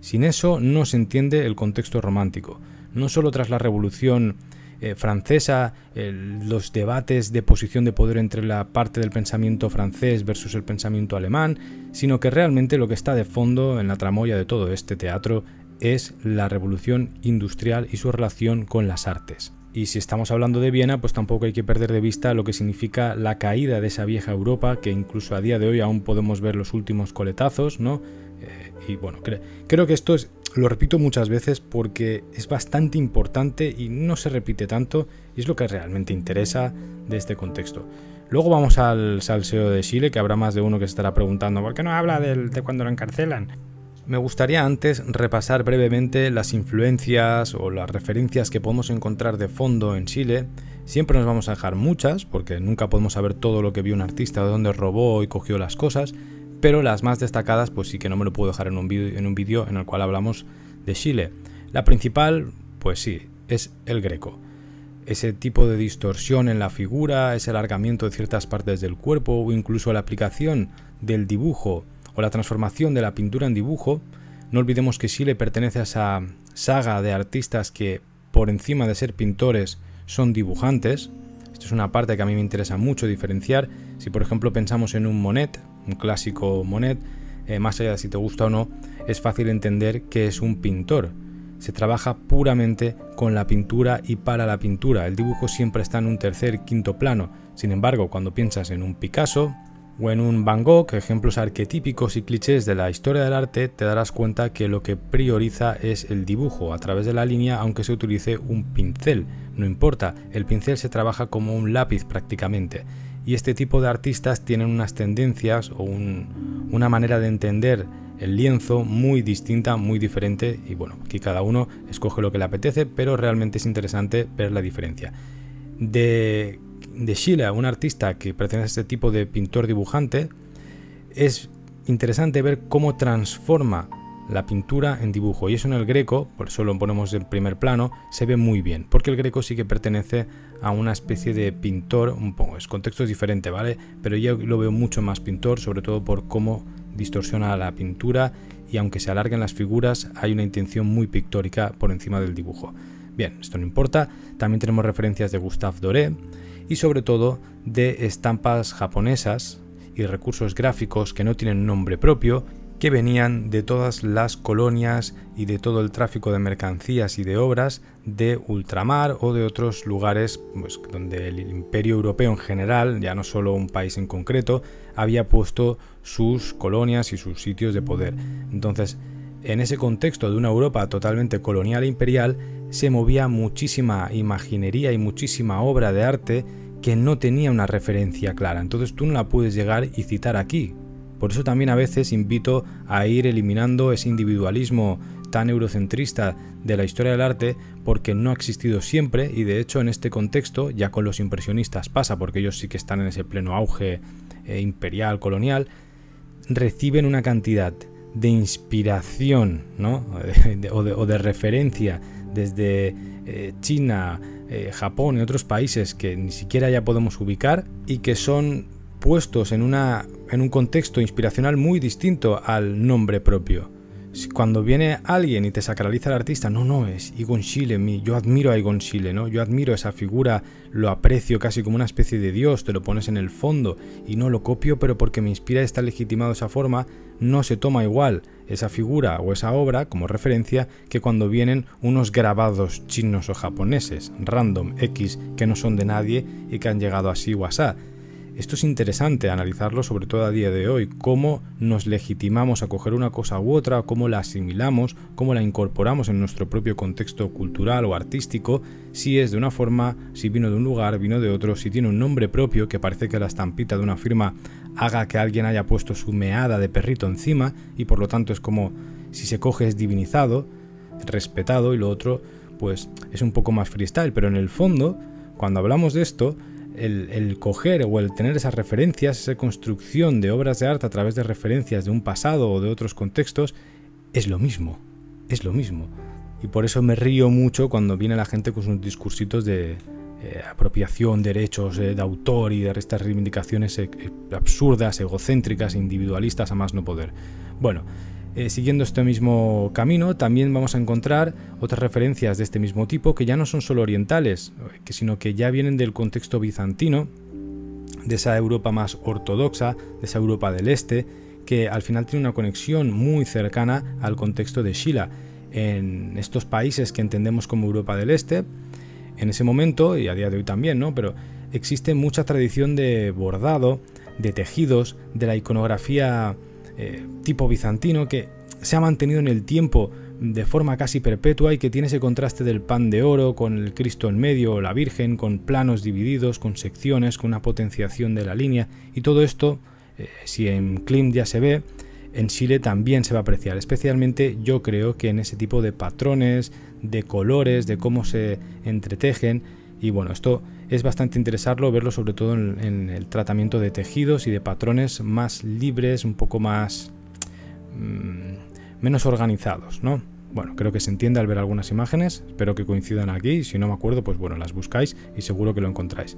Sin eso no se entiende el contexto romántico. No solo tras la Revolución francesa, los debates de posición de poder entre la parte del pensamiento francés versus el pensamiento alemán, sino que realmente lo que está de fondo en la tramoya de todo este teatro es la revolución industrial y su relación con las artes. Y si estamos hablando de Viena, pues tampoco hay que perder de vista lo que significa la caída de esa vieja Europa, que incluso a día de hoy aún podemos ver los últimos coletazos, ¿no? Y bueno, creo que esto es, lo repito muchas veces porque es bastante importante y no se repite tanto, y es lo que realmente interesa de este contexto. Luego vamos al salseo de Schiele, que habrá más de uno que se estará preguntando ¿por qué no habla de cuando lo encarcelan? Me gustaría antes repasar brevemente las influencias o las referencias que podemos encontrar de fondo en Schiele. Siempre nos vamos a dejar muchas, porque nunca podemos saber todo lo que vio un artista, de dónde robó y cogió las cosas, pero las más destacadas pues sí que no me lo puedo dejar en un vídeo en el cual hablamos de Schiele. La principal, pues sí, es el Greco. Ese tipo de distorsión en la figura, ese alargamiento de ciertas partes del cuerpo o incluso la aplicación del dibujo o la transformación de la pintura en dibujo. No olvidemos que Schiele pertenece a esa saga de artistas que por encima de ser pintores son dibujantes. Esto es una parte que a mí me interesa mucho diferenciar. Si por ejemplo pensamos en un Monet, un clásico Monet, más allá de si te gusta o no, es fácil entender que es un pintor. Se trabaja puramente con la pintura y para la pintura. El dibujo siempre está en un tercer, quinto plano. Sin embargo, cuando piensas en un Picasso o en un Van Gogh, ejemplos arquetípicos y clichés de la historia del arte, te darás cuenta que lo que prioriza es el dibujo a través de la línea, aunque se utilice un pincel. No importa, el pincel se trabaja como un lápiz prácticamente. Y este tipo de artistas tienen unas tendencias o una manera de entender el lienzo muy distinta, muy diferente, y bueno, aquí cada uno escoge lo que le apetece, pero realmente es interesante ver la diferencia. De de Schiele, un artista que pertenece a este tipo de pintor dibujante, es interesante ver cómo transforma la pintura en dibujo, y eso en el Greco, por eso lo ponemos en primer plano, se ve muy bien, porque el Greco sí que pertenece a una especie de pintor, un poco, es contexto diferente, ¿vale? Pero yo lo veo mucho más pintor, sobre todo por cómo distorsiona la pintura, y aunque se alarguen las figuras, hay una intención muy pictórica por encima del dibujo. Bien, esto no importa, también tenemos referencias de Gustave Doré, y sobre todo de estampas japonesas y recursos gráficos que no tienen nombre propio, que venían de todas las colonias y de todo el tráfico de mercancías y de obras de ultramar o de otros lugares, pues, donde el imperio europeo en general, ya no solo un país en concreto, había puesto sus colonias y sus sitios de poder. Entonces, en ese contexto de una Europa totalmente colonial e imperial, se movía muchísima imaginería y muchísima obra de arte que no tenía una referencia clara. Entonces tú no la puedes llegar y citar aquí. Por eso también a veces invito a ir eliminando ese individualismo tan eurocentrista de la historia del arte, porque no ha existido siempre, y de hecho en este contexto ya con los impresionistas pasa, porque ellos sí que están en ese pleno auge imperial, colonial, reciben una cantidad de inspiración, ¿no? o de referencia desde China, Japón y otros países que ni siquiera ya podemos ubicar, y que son puestos en un contexto inspiracional muy distinto al nombre propio. Cuando viene alguien y te sacraliza al artista, no, es Egon Schiele, yo admiro a Egon Schiele, ¿no? Yo admiro esa figura, lo aprecio casi como una especie de dios, te lo pones en el fondo y no lo copio, pero porque me inspira y está legitimado de esa forma, no se toma igual esa figura o esa obra como referencia que cuando vienen unos grabados chinos o japoneses, random, X, que no son de nadie y que han llegado así o asá. Esto es interesante analizarlo, sobre todo a día de hoy, cómo nos legitimamos a coger una cosa u otra, cómo la asimilamos, cómo la incorporamos en nuestro propio contexto cultural o artístico, si es de una forma, si vino de un lugar, vino de otro, si tiene un nombre propio, que parece que la estampita de una firma haga que alguien haya puesto su meada de perrito encima, y por lo tanto es como si se coge es divinizado, respetado, y lo otro pues es un poco más freestyle, pero en el fondo, cuando hablamos de esto, el coger o el tener esas referencias, esa construcción de obras de arte a través de referencias de un pasado o de otros contextos, es lo mismo, es lo mismo. Y por eso me río mucho cuando viene la gente con sus discursitos de apropiación, derechos de autor y de estas reivindicaciones absurdas, egocéntricas, individualistas a más no poder. Bueno, siguiendo este mismo camino, también vamos a encontrar otras referencias de este mismo tipo que ya no son solo orientales, sino que ya vienen del contexto bizantino, de esa Europa más ortodoxa, de esa Europa del Este, que al final tiene una conexión muy cercana al contexto de Schiele. En estos países que entendemos como Europa del Este, en ese momento, y a día de hoy también, ¿no? Pero existe mucha tradición de bordado, de tejidos, de la iconografía tipo bizantino, que se ha mantenido en el tiempo de forma casi perpetua y que tiene ese contraste del pan de oro con el Cristo en medio o la Virgen, con planos divididos, con secciones, con una potenciación de la línea, y todo esto, si en Klimt ya se ve, en Schiele también se va a apreciar, especialmente yo creo que en ese tipo de patrones, de colores, de cómo se entretejen. Y bueno, esto es bastante interesarlo, verlo sobre todo en el tratamiento de tejidos y de patrones más libres, un poco más menos organizados, ¿no? Bueno, creo que se entiende al ver algunas imágenes, espero que coincidan aquí, y si no me acuerdo, pues bueno, las buscáis y seguro que lo encontráis.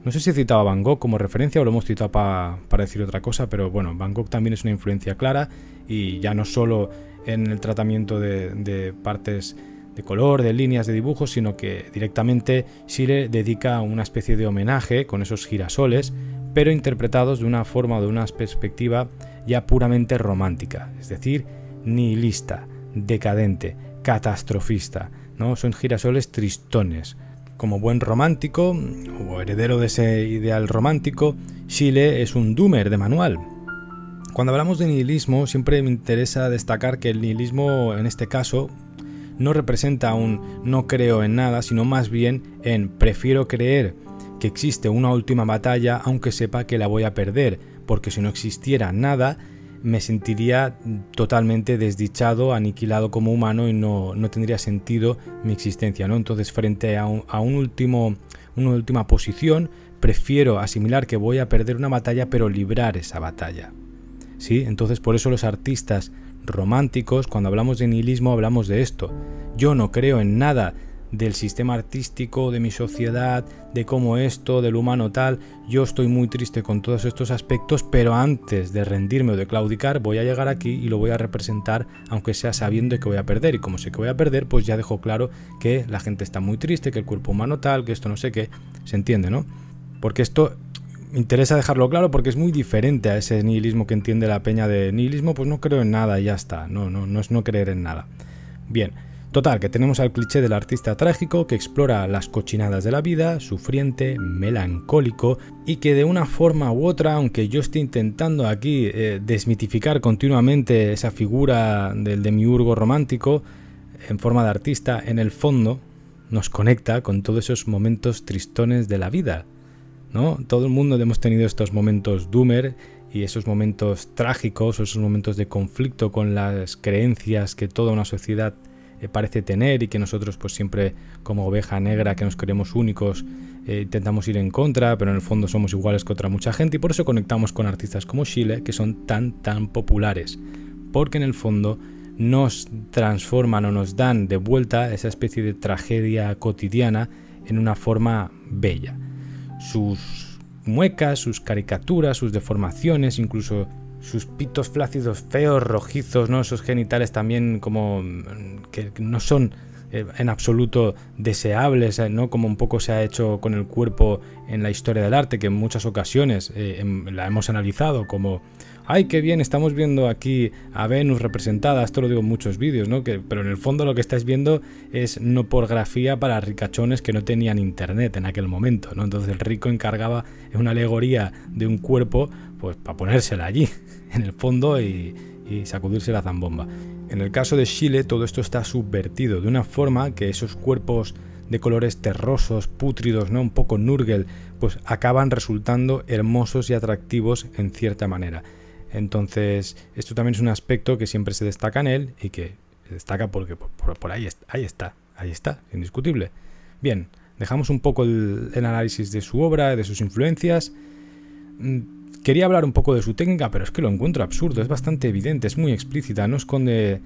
No sé si he citado a Van Gogh como referencia o lo hemos citado para decir otra cosa, pero bueno, Van Gogh también es una influencia clara, y ya no solo en el tratamiento de partes de color, de líneas, de dibujos, sino que directamente Schiele dedica una especie de homenaje con esos girasoles, pero interpretados de una forma o de una perspectiva ya puramente romántica, es decir, nihilista, decadente, catastrofista, ¿no? Son girasoles tristones. Como buen romántico o heredero de ese ideal romántico, Schiele es un doomer de manual. Cuando hablamos de nihilismo, siempre me interesa destacar que el nihilismo en este caso no representa un no creo en nada, sino más bien en prefiero creer que existe una última batalla aunque sepa que la voy a perder, porque si no existiera nada me sentiría totalmente desdichado, aniquilado como humano, y no tendría sentido mi existencia, ¿no? Entonces, frente a una última posición, prefiero asimilar que voy a perder una batalla, pero librar esa batalla. ¿Sí? Entonces por eso los artistas románticos, cuando hablamos de nihilismo, hablamos de esto. Yo no creo en nada del sistema artístico, de mi sociedad, de cómo esto, del humano tal. Yo estoy muy triste con todos estos aspectos, pero antes de rendirme o de claudicar, voy a llegar aquí y lo voy a representar, aunque sea sabiendo que voy a perder. Y como sé que voy a perder, pues ya dejo claro que la gente está muy triste, que el cuerpo humano tal, que esto no sé qué. ¿Se entiende, no? Porque esto me interesa dejarlo claro, porque es muy diferente a ese nihilismo que entiende la peña de nihilismo. Pues no creo en nada y ya está. No es no creer en nada. Bien. Total, que tenemos al cliché del artista trágico que explora las cochinadas de la vida, sufriente, melancólico, y que de una forma u otra, aunque yo esté intentando aquí desmitificar continuamente esa figura del demiurgo romántico en forma de artista, en el fondo nos conecta con todos esos momentos tristones de la vida, ¿no? Todo el mundo hemos tenido estos momentos doomer y esos momentos trágicos, o esos momentos de conflicto con las creencias que toda una sociedad parece tener y que nosotros pues siempre como oveja negra que nos creemos únicos intentamos ir en contra, pero en el fondo somos iguales que otra mucha gente, y por eso conectamos con artistas como Schiele, que son tan populares, porque en el fondo nos transforman o nos dan de vuelta esa especie de tragedia cotidiana en una forma bella. Sus muecas, sus caricaturas, sus deformaciones, incluso sus pitos flácidos feos, rojizos, ¿no? Esos genitales también como que no son en absoluto deseables, ¿no? Como un poco se ha hecho con el cuerpo en la historia del arte, que en muchas ocasiones la hemos analizado como ¡ay, qué bien! Estamos viendo aquí a Venus representada. Esto lo digo en muchos vídeos, ¿no? Pero en el fondo lo que estáis viendo es no pornografía para ricachones que no tenían internet en aquel momento, ¿no? Entonces el rico encargaba una alegoría de un cuerpo pues para ponérsela allí, en el fondo, y sacudirse la zambomba. En el caso de Schiele todo esto está subvertido de una forma que esos cuerpos de colores terrosos, pútridos, ¿no? Un poco Nurgle, pues acaban resultando hermosos y atractivos en cierta manera. Entonces, esto también es un aspecto que siempre se destaca en él y que se destaca porque por ahí está, indiscutible. Bien, dejamos un poco el análisis de su obra, de sus influencias. Quería hablar un poco de su técnica, pero es que lo encuentro absurdo, es bastante evidente, es muy explícita, no esconde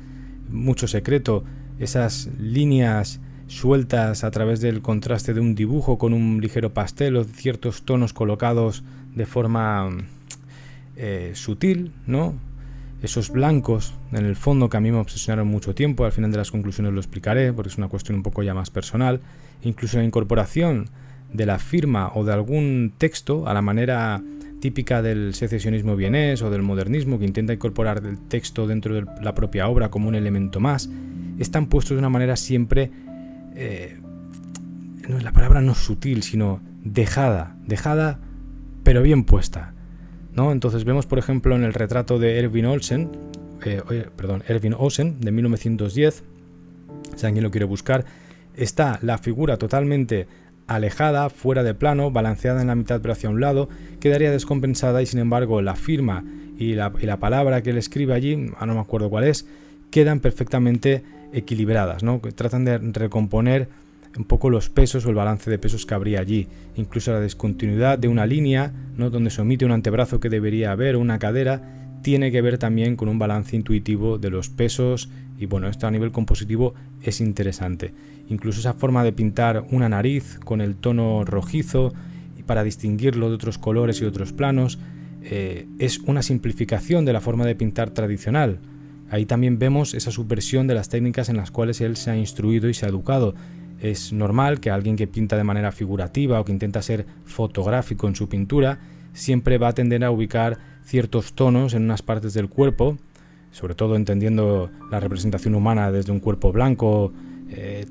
mucho secreto. Esas líneas sueltas a través del contraste de un dibujo con un ligero pastel o ciertos tonos colocados de forma sutil, ¿no? Esos blancos en el fondo que a mí me obsesionaron mucho tiempo. Al final de las conclusiones lo explicaré porque es una cuestión un poco ya más personal. Incluso la incorporación de la firma o de algún texto a la manera típica del secesionismo vienés o del modernismo, que intenta incorporar el texto dentro de la propia obra como un elemento más, están puestos de una manera siempre la palabra no sutil, sino dejada pero bien puesta, ¿no? Entonces vemos, por ejemplo, en el retrato de Erwin Olsen de 1910, si alguien lo quiere buscar, está la figura totalmente alejada, fuera de plano, balanceada en la mitad pero hacia un lado, quedaría descompensada, y sin embargo la firma y la palabra que él escribe allí, no me acuerdo cuál es, quedan perfectamente equilibradas, ¿no? Tratan de recomponer un poco los pesos o el balance de pesos que habría allí, incluso la discontinuidad de una línea, ¿no? Donde se omite un antebrazo que debería haber, o una cadera, tiene que ver también con un balance intuitivo de los pesos, y bueno, esto a nivel compositivo es interesante. Incluso esa forma de pintar una nariz con el tono rojizo para distinguirlo de otros colores y otros planos, es una simplificación de la forma de pintar tradicional. Ahí también vemos esa subversión de las técnicas en las cuales él se ha instruido y se ha educado. Es normal que alguien que pinta de manera figurativa o que intenta ser fotográfico en su pintura siempre va a tender a ubicar ciertos tonos en unas partes del cuerpo, sobre todo entendiendo la representación humana desde un cuerpo blanco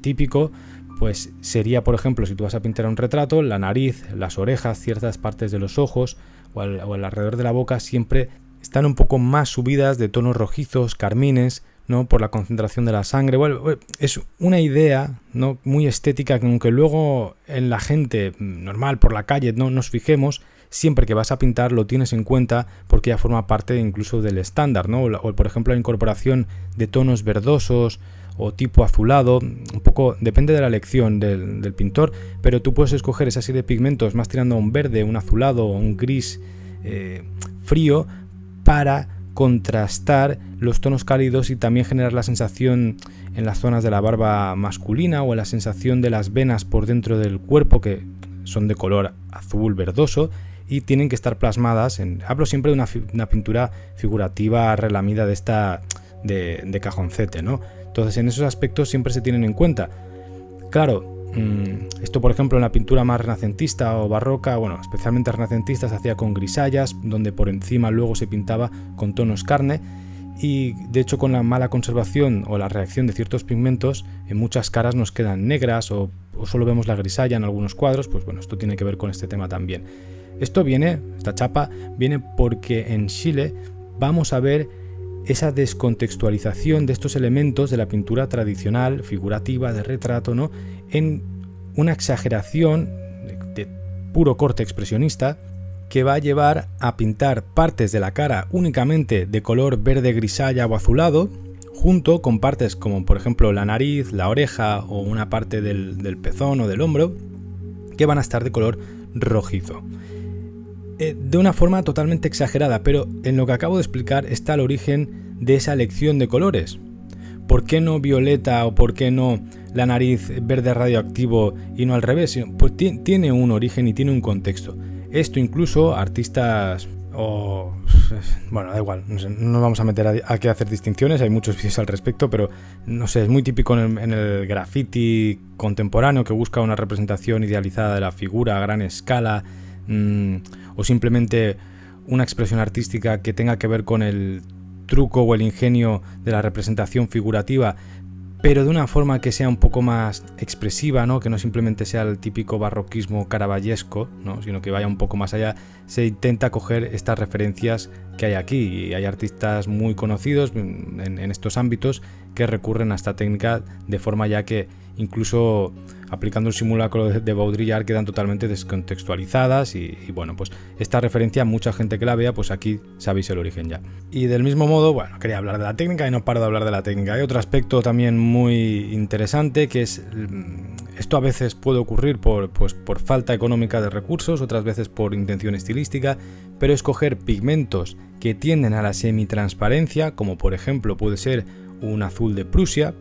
típico, pues sería, por ejemplo, si tú vas a pintar un retrato, la nariz, las orejas, ciertas partes de los ojos o alrededor de la boca siempre están un poco más subidas de tonos rojizos, carmines, ¿no? Por la concentración de la sangre. Bueno, es una idea, ¿no? Muy estética, que aunque luego en la gente normal por la calle no nos fijemos, siempre que vas a pintar lo tienes en cuenta porque ya forma parte incluso del estándar, ¿no? O por ejemplo la incorporación de tonos verdosos o tipo azulado, un poco depende de la elección del pintor, pero tú puedes escoger esa serie de pigmentos más tirando a un verde, un azulado o un gris frío para contrastar los tonos cálidos y también generar la sensación en las zonas de la barba masculina o la sensación de las venas por dentro del cuerpo que son de color azul verdoso y tienen que estar plasmadas hablo siempre de una pintura figurativa relamida de esta de cajoncete, ¿no? Entonces en esos aspectos siempre se tienen en cuenta. Claro, esto por ejemplo en la pintura más renacentista o barroca, bueno, especialmente renacentista, se hacía con grisallas, donde por encima luego se pintaba con tonos carne, y de hecho con la mala conservación o la reacción de ciertos pigmentos, en muchas caras nos quedan negras o solo vemos la grisalla en algunos cuadros. Pues bueno, esto tiene que ver con este tema también. Esta chapa viene porque en Chile vamos a ver esa descontextualización de estos elementos de la pintura tradicional, figurativa, de retrato, ¿no? En una exageración de puro corte expresionista que va a llevar a pintar partes de la cara únicamente de color verde grisalla o azulado, junto con partes como por ejemplo la nariz, la oreja o una parte del pezón o del hombro, que van a estar de color rojizo. De una forma totalmente exagerada, pero en lo que acabo de explicar está el origen de esa elección de colores. ¿Por qué no violeta o por qué no la nariz verde radioactivo y no al revés? Pues tiene un origen y tiene un contexto. Esto incluso artistas bueno, da igual, no sé, no nos vamos a meter aquí a hacer distinciones, hay muchos vídeos al respecto, pero no sé, es muy típico en el graffiti contemporáneo que busca una representación idealizada de la figura a gran escala, o simplemente una expresión artística que tenga que ver con el truco o el ingenio de la representación figurativa, pero de una forma que sea un poco más expresiva, ¿no? Que no simplemente sea el típico barroquismo caravallesco, ¿no? Sino que vaya un poco más allá. Se intenta coger estas referencias que hay aquí, y hay artistas muy conocidos en estos ámbitos que recurren a esta técnica de forma ya que incluso aplicando un simulacro de Baudrillard quedan totalmente descontextualizadas y bueno, pues esta referencia, mucha gente que la vea, pues aquí sabéis el origen ya. Y del mismo modo, bueno, quería hablar de la técnica y no paro de hablar de la técnica. Hay otro aspecto también muy interesante, que es esto a veces puede ocurrir por falta económica de recursos, otras veces por intención estilística, pero escoger pigmentos que tienden a la semitransparencia, como por ejemplo puede ser un azul de Prusia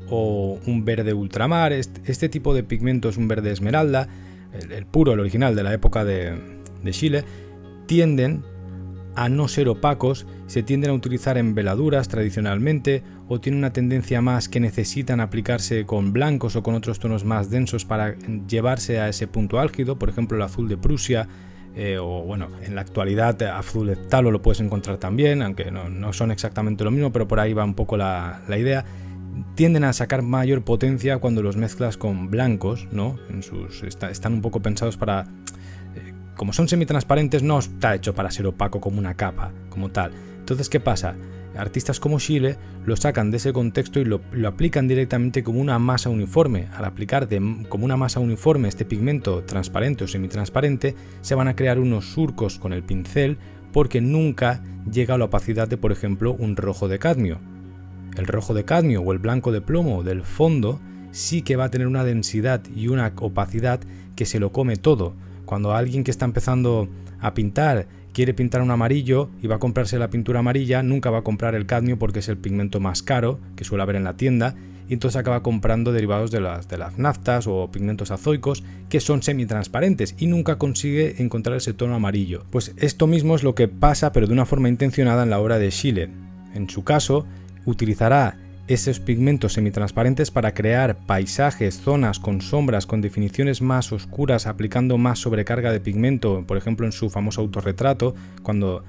o un verde ultramar. Este tipo de pigmentos, un verde esmeralda, el puro, el original de la época de Chile, tienden a no ser opacos, se tienden a utilizar en veladuras tradicionalmente, o tienen una tendencia más que necesitan aplicarse con blancos o con otros tonos más densos para llevarse a ese punto álgido. Por ejemplo, el azul de Prusia, o bueno, en la actualidad azul de Phtalo lo puedes encontrar también, aunque no son exactamente lo mismo, pero por ahí va un poco la idea. Tienden a sacar mayor potencia cuando los mezclas con blancos, ¿no? Están un poco pensados para... como son semitransparentes, no está hecho para ser opaco como una capa, como tal. Entonces, ¿qué pasa? Artistas como Chile lo sacan de ese contexto y lo aplican directamente como una masa uniforme. Al aplicar como una masa uniforme este pigmento transparente o semitransparente, se van a crear unos surcos con el pincel porque nunca llega a la opacidad de, por ejemplo, un rojo de cadmio. El rojo de cadmio o el blanco de plomo del fondo sí que va a tener una densidad y una opacidad que se lo come todo. Cuando alguien que está empezando a pintar quiere pintar un amarillo y va a comprarse la pintura amarilla, nunca va a comprar el cadmio porque es el pigmento más caro que suele haber en la tienda, y entonces acaba comprando derivados de las naftas o pigmentos azoicos que son semitransparentes y nunca consigue encontrar ese tono amarillo. Pues esto mismo es lo que pasa, pero de una forma intencionada, en la obra de Chile. En su caso, utilizará esos pigmentos semitransparentes para crear paisajes, zonas con sombras, con definiciones más oscuras, aplicando más sobrecarga de pigmento. Por ejemplo, en su famoso autorretrato, cuando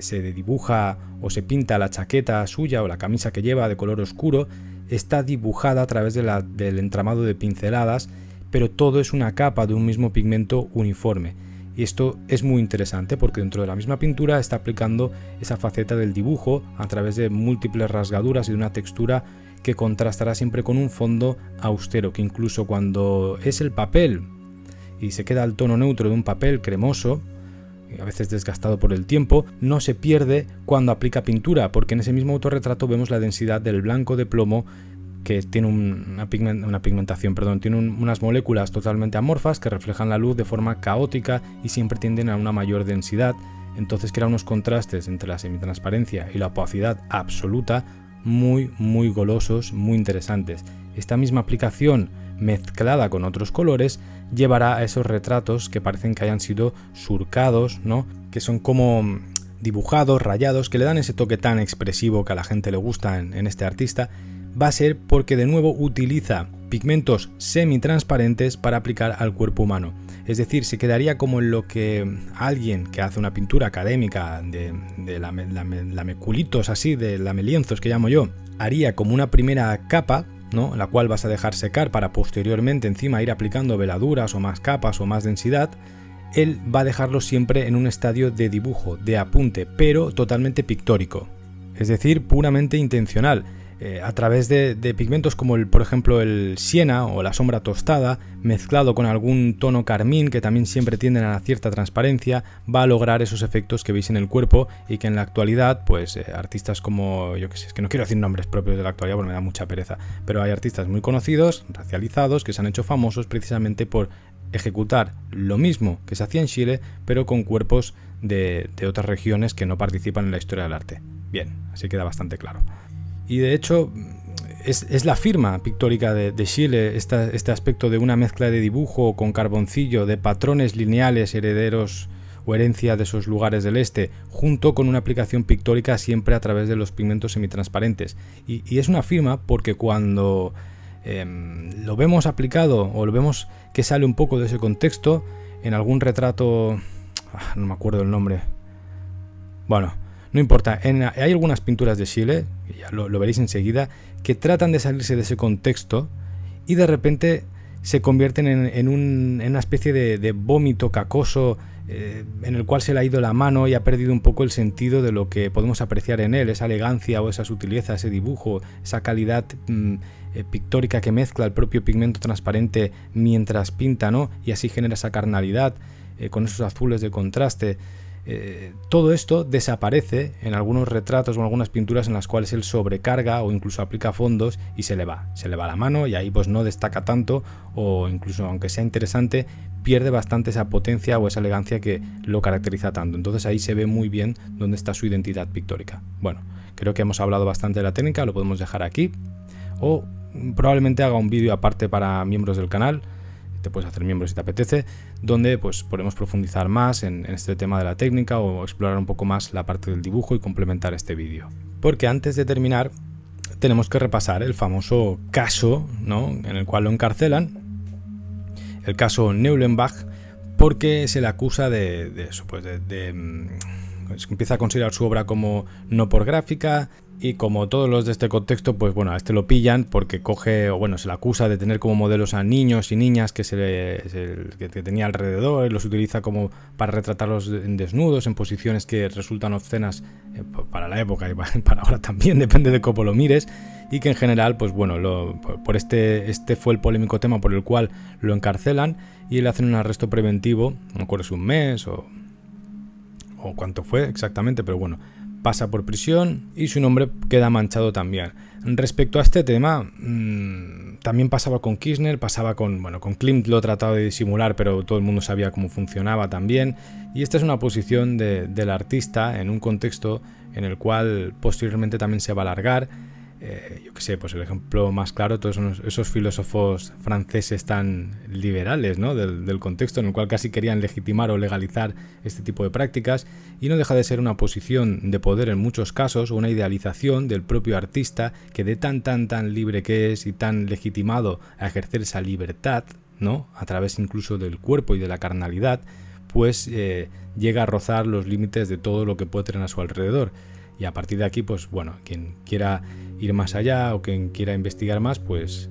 se dibuja o se pinta la chaqueta suya o la camisa que lleva de color oscuro, está dibujada a través del entramado de pinceladas, pero todo es una capa de un mismo pigmento uniforme. Y esto es muy interesante porque dentro de la misma pintura está aplicando esa faceta del dibujo a través de múltiples rasgaduras y de una textura que contrastará siempre con un fondo austero, que incluso cuando es el papel y se queda el tono neutro de un papel cremoso, a veces desgastado por el tiempo, no se pierde cuando aplica pintura, porque en ese mismo autorretrato vemos la densidad del blanco de plomo, que tiene una pigmentación, tiene unas moléculas totalmente amorfas que reflejan la luz de forma caótica y siempre tienden a una mayor densidad. Entonces crea unos contrastes entre la semitransparencia y la opacidad absoluta muy golosos, muy interesantes. Esta misma aplicación mezclada con otros colores llevará a esos retratos que parecen que hayan sido surcados, ¿no? Que son como dibujados, rayados, que le dan ese toque tan expresivo que a la gente le gusta en este artista. Va a ser porque de nuevo utiliza pigmentos semitransparentes para aplicar al cuerpo humano. Es decir, se quedaría como en lo que alguien que hace una pintura académica de lameculitos así, de lamelienzos que llamo yo, haría como una primera capa, ¿no? La cual vas a dejar secar para posteriormente encima ir aplicando veladuras o más capas o más densidad. Él va a dejarlo siempre en un estadio de dibujo, de apunte, pero totalmente pictórico. Es decir, puramente intencional. A través de pigmentos como por ejemplo el siena o la sombra tostada, mezclado con algún tono carmín que también siempre tienden a cierta transparencia, va a lograr esos efectos que veis en el cuerpo y que en la actualidad, pues artistas como, yo que sé, es que no quiero decir nombres propios de la actualidad porque me da mucha pereza, pero hay artistas muy conocidos, racializados, que se han hecho famosos precisamente por ejecutar lo mismo que se hacía en Chile, pero con cuerpos de otras regiones que no participan en la historia del arte. Bien, así queda bastante claro. Y de hecho es la firma pictórica de Chile, este aspecto de una mezcla de dibujo con carboncillo, de patrones lineales herederos o herencia de esos lugares del este, junto con una aplicación pictórica siempre a través de los pigmentos semitransparentes. Y es una firma porque cuando lo vemos aplicado o lo vemos que sale un poco de ese contexto, en algún retrato, no me acuerdo el nombre, bueno, no importa, hay algunas pinturas de Chile, ya lo veréis enseguida, que tratan de salirse de ese contexto y de repente se convierten en una especie de vómito cacoso en el cual se le ha ido la mano y ha perdido un poco el sentido de lo que podemos apreciar en él, esa elegancia o esa sutileza, ese dibujo, esa calidad pictórica que mezcla el propio pigmento transparente mientras pinta, ¿no? Y así genera esa carnalidad con esos azules de contraste. Todo esto desaparece en algunos retratos o en algunas pinturas en las cuales él sobrecarga o incluso aplica fondos y se le va la mano y ahí pues no destaca tanto, o incluso aunque sea interesante pierde bastante esa potencia o esa elegancia que lo caracteriza tanto. Entonces ahí se ve muy bien dónde está su identidad pictórica. Bueno, creo que hemos hablado bastante de la técnica, lo podemos dejar aquí, o probablemente haga un vídeo aparte para miembros del canal. Te puedes hacer miembro si te apetece, donde pues podemos profundizar más en este tema de la técnica o explorar un poco más la parte del dibujo y complementar este vídeo. Porque antes de terminar tenemos que repasar el famoso caso, ¿no?, en el cual lo encarcelan, el caso Neulenbach, porque se le acusa de eso, pues empieza a considerar su obra como no porgráfica. Y como todos los de este contexto, pues bueno, a este lo pillan porque coge, o bueno, se le acusa de tener como modelos a niños y niñas que que tenía alrededor, y los utiliza como para retratarlos en desnudos, en posiciones que resultan obscenas para la época y para ahora también, depende de cómo lo mires, y que en general, pues bueno, por este fue el polémico tema por el cual lo encarcelan y le hacen un arresto preventivo, no me acuerdo si un mes o cuánto fue exactamente, pero bueno, pasa por prisión y su nombre queda manchado también. Respecto a este tema, también pasaba con Kirchner, pasaba con Klimt, lo he tratado de disimular, pero todo el mundo sabía cómo funcionaba también. Y esta es una posición del artista en un contexto en el cual posteriormente también se va a alargar. Yo que sé, pues el ejemplo más claro, todos esos filósofos franceses tan liberales, ¿no?, del contexto en el cual casi querían legitimar o legalizar este tipo de prácticas, y no deja de ser una posición de poder en muchos casos, o una idealización del propio artista que de tan libre que es y tan legitimado a ejercer esa libertad, ¿no?, a través incluso del cuerpo y de la carnalidad, pues llega a rozar los límites de todo lo que puede tener a su alrededor. Y a partir de aquí, pues bueno, quien quiera ir más allá o quien quiera investigar más, pues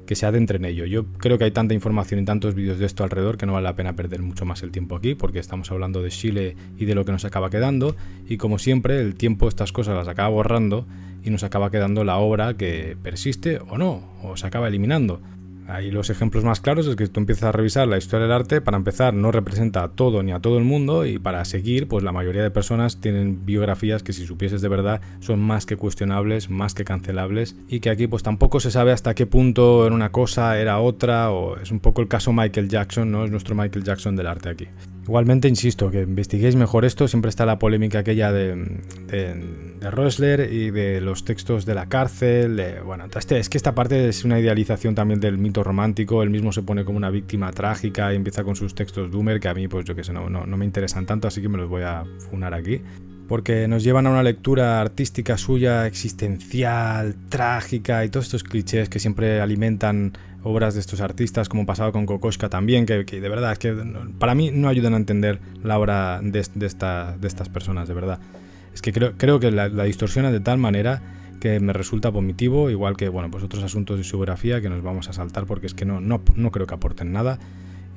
que se adentre en ello. Yo creo que hay tanta información y tantos vídeos de esto alrededor que no vale la pena perder mucho más el tiempo aquí, porque estamos hablando de Chile y de lo que nos acaba quedando, y como siempre el tiempo estas cosas las acaba borrando y nos acaba quedando la obra que persiste o no, o se acaba eliminando. ahí los ejemplos más claros es que tú empiezas a revisar la historia del arte. Para empezar, no representa a todo ni a todo el mundo, y para seguir, pues la mayoría de personas tienen biografías que, si supieses de verdad, son más que cuestionables, más que cancelables, y que aquí pues tampoco se sabe hasta qué punto era una cosa, era otra, o es un poco el caso Michael Jackson, ¿no? Es nuestro Michael Jackson del arte aquí. Igualmente, insisto, que investiguéis mejor esto. Siempre está la polémica aquella de Rösler y de los textos de la cárcel. Bueno, es que esta parte es una idealización también del mito romántico. Él mismo se pone como una víctima trágica y empieza con sus textos Doomer, que a mí, pues yo que sé, no me interesan tanto, así que me los voy a funar aquí. Porque nos llevan a una lectura artística suya, existencial, trágica, y todos estos clichés que siempre alimentan obras de estos artistas, como pasaba con Kokoschka también, que de verdad es que para mí no ayudan a entender la obra de estas personas, de verdad. Es que creo que la distorsiona de tal manera que me resulta vomitivo, igual que, bueno, pues otros asuntos de su biografía que nos vamos a saltar, porque es que no creo que aporten nada,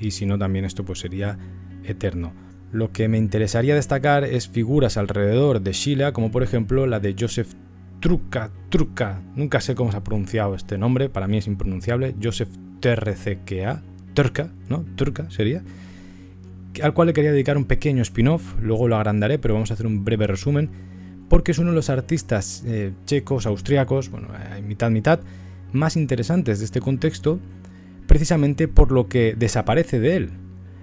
y si no, también esto pues sería eterno. Lo que me interesaría destacar es figuras alrededor de Schiele, como por ejemplo la de Joseph Turka, nunca sé cómo se ha pronunciado este nombre, para mí es impronunciable, Joseph Turka, ¿no? Turka sería, al cual le quería dedicar un pequeño spin-off, luego lo agrandaré, pero vamos a hacer un breve resumen, porque es uno de los artistas checos, austriacos, bueno, mitad, más interesantes de este contexto, precisamente por lo que desaparece de él.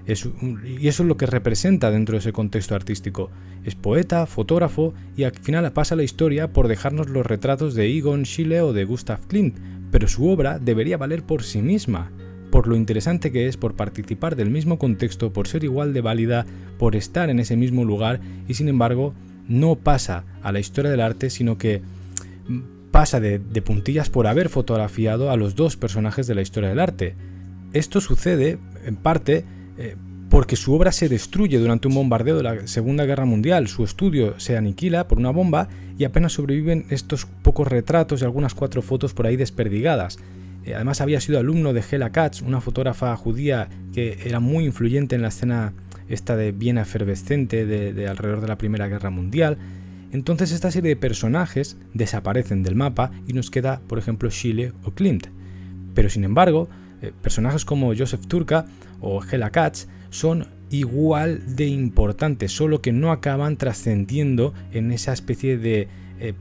Y eso es lo que representa dentro de ese contexto artístico. Es poeta, fotógrafo, y al final pasa la historia por dejarnos los retratos de Egon Schiele o de Gustav Klimt, pero su obra debería valer por sí misma, por lo interesante que es, por participar del mismo contexto, por ser igual de válida, por estar en ese mismo lugar, y sin embargo no pasa a la historia del arte, sino que pasa de puntillas por haber fotografiado a los dos personajes de la historia del arte. Esto sucede, en parte, porque su obra se destruye durante un bombardeo de la Segunda Guerra Mundial. Su estudio se aniquila por una bomba y apenas sobreviven estos pocos retratos y algunas 4 fotos por ahí desperdigadas. Además había sido alumno de Hella Katz, una fotógrafa judía que era muy influyente en la escena esta de Viena efervescente de alrededor de la Primera Guerra Mundial. Entonces esta serie de personajes desaparecen del mapa y nos queda, por ejemplo, Schiele o Klimt. Pero sin embargo, personajes como Joseph Turka o Hella Katz son igual de importantes, solo que no acaban trascendiendo en esa especie de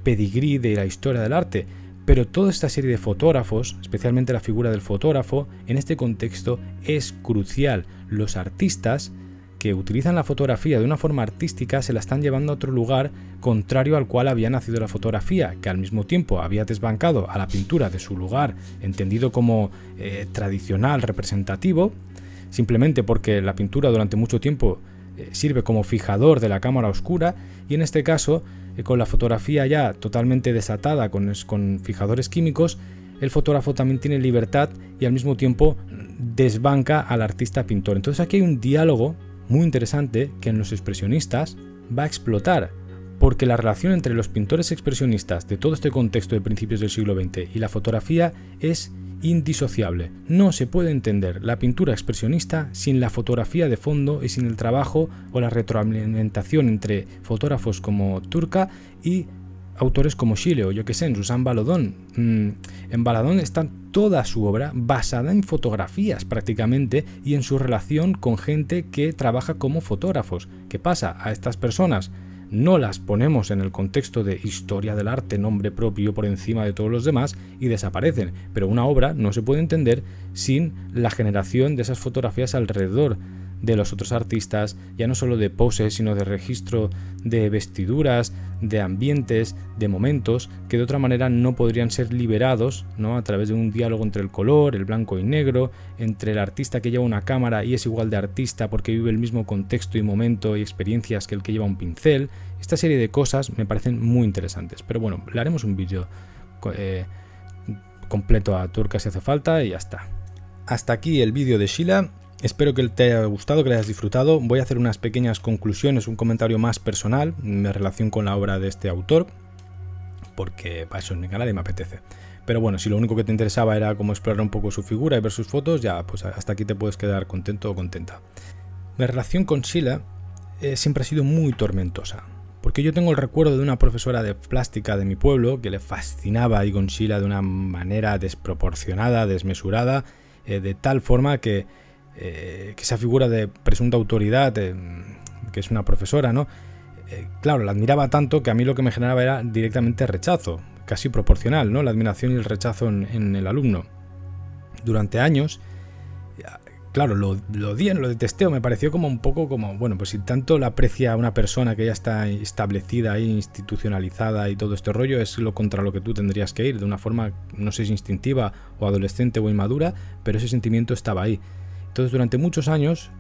pedigrí de la historia del arte. Pero toda esta serie de fotógrafos, especialmente la figura del fotógrafo, en este contexto es crucial. Los artistas que utilizan la fotografía de una forma artística se la están llevando a otro lugar contrario al cual había nacido la fotografía, que al mismo tiempo había desbancado a la pintura de su lugar, entendido como tradicional, representativo, simplemente porque la pintura durante mucho tiempo sirve como fijador de la cámara oscura, y en este caso, con la fotografía ya totalmente desatada con fijadores químicos, el fotógrafo también tiene libertad y al mismo tiempo desbanca al artista pintor. Entonces aquí hay un diálogo muy interesante que en los expresionistas va a explotar, porque la relación entre los pintores expresionistas de todo este contexto de principios del siglo XX y la fotografía es indisociable. No se puede entender la pintura expresionista sin la fotografía de fondo y sin el trabajo o la retroalimentación entre fotógrafos como Turka y autores como Schiele o yo que sé, en Susan Baladón. En Baladón está toda su obra basada en fotografías prácticamente y en su relación con gente que trabaja como fotógrafos. ¿Qué pasa? A estas personas no las ponemos en el contexto de historia del arte, nombre propio por encima de todos los demás, y desaparecen. Pero una obra no se puede entender sin la generación de esas fotografías alrededor de los otros artistas, ya no solo de poses, sino de registro de vestiduras, de ambientes, de momentos, que de otra manera no podrían ser liberados, ¿no?, a través de un diálogo entre el color, el blanco y negro, entre el artista que lleva una cámara y es igual de artista porque vive el mismo contexto y momento y experiencias que el que lleva un pincel. Esta serie de cosas me parecen muy interesantes, pero bueno, le haremos un vídeo completo a Turka si hace falta y ya está. Hasta aquí el vídeo de Schiele. Espero que te haya gustado, que lo hayas disfrutado. Voy a hacer unas pequeñas conclusiones, un comentario más personal en relación con la obra de este autor, porque para eso en mi canal y me apetece. Pero bueno, si lo único que te interesaba era como explorar un poco su figura y ver sus fotos, ya pues hasta aquí te puedes quedar contento o contenta. Mi relación con Schiele siempre ha sido muy tormentosa, porque yo tengo el recuerdo de una profesora de plástica de mi pueblo que le fascinaba a Egon Schiele de una manera desproporcionada, desmesurada, de tal forma que esa figura de presunta autoridad, que es una profesora, ¿no? Claro, la admiraba tanto que a mí lo que me generaba era directamente rechazo, casi proporcional, ¿no? La admiración y el rechazo en el alumno. Durante años, claro, lo odié, lo detesté, me pareció como un poco como, bueno, pues si tanto la aprecia una persona que ya está establecida ahí, institucionalizada y todo este rollo, es lo contra lo que tú tendrías que ir, de una forma, no sé si instintiva o adolescente o inmadura, pero ese sentimiento estaba ahí. Entonces, durante muchos años,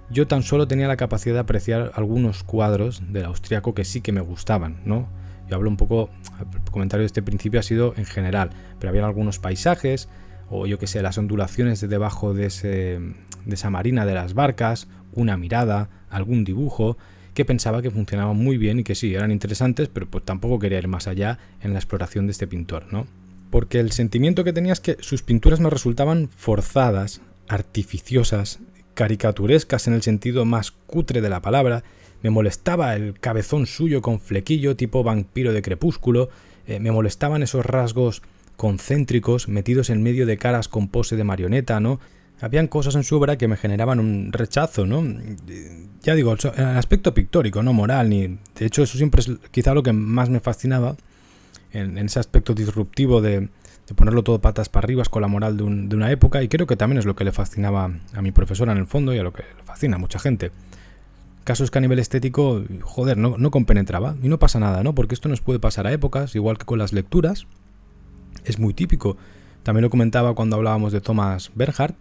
yo tan solo tenía la capacidad de apreciar algunos cuadros del austriaco que sí que me gustaban, ¿no? Yo hablo un poco, el comentario de este principio ha sido en general, pero había algunos paisajes, o yo que sé, las ondulaciones de debajo de esa marina de las barcas, una mirada, algún dibujo, que pensaba que funcionaban muy bien y que sí, eran interesantes, pero pues tampoco quería ir más allá en la exploración de este pintor, ¿no? Porque el sentimiento que tenía es que sus pinturas me resultaban forzadas, artificiosas, caricaturescas en el sentido más cutre de la palabra. Me molestaba el cabezón suyo con flequillo tipo vampiro de Crepúsculo, me molestaban esos rasgos concéntricos metidos en medio de caras con pose de marioneta, ¿no? Habían cosas en su obra que me generaban un rechazo, ¿no? Ya digo, en el aspecto pictórico, no moral, ni... De hecho, eso siempre es quizá lo que más me fascinaba en ese aspecto disruptivo de ponerlo todo patas para arriba con la moral de una época, y creo que también es lo que le fascinaba a mi profesora en el fondo y a lo que le fascina a mucha gente. Casos que a nivel estético, joder, no compenetraba, y no pasa nada, ¿no? Porque esto nos puede pasar a épocas, igual que con las lecturas. Es muy típico. También lo comentaba cuando hablábamos de Thomas Bernhard,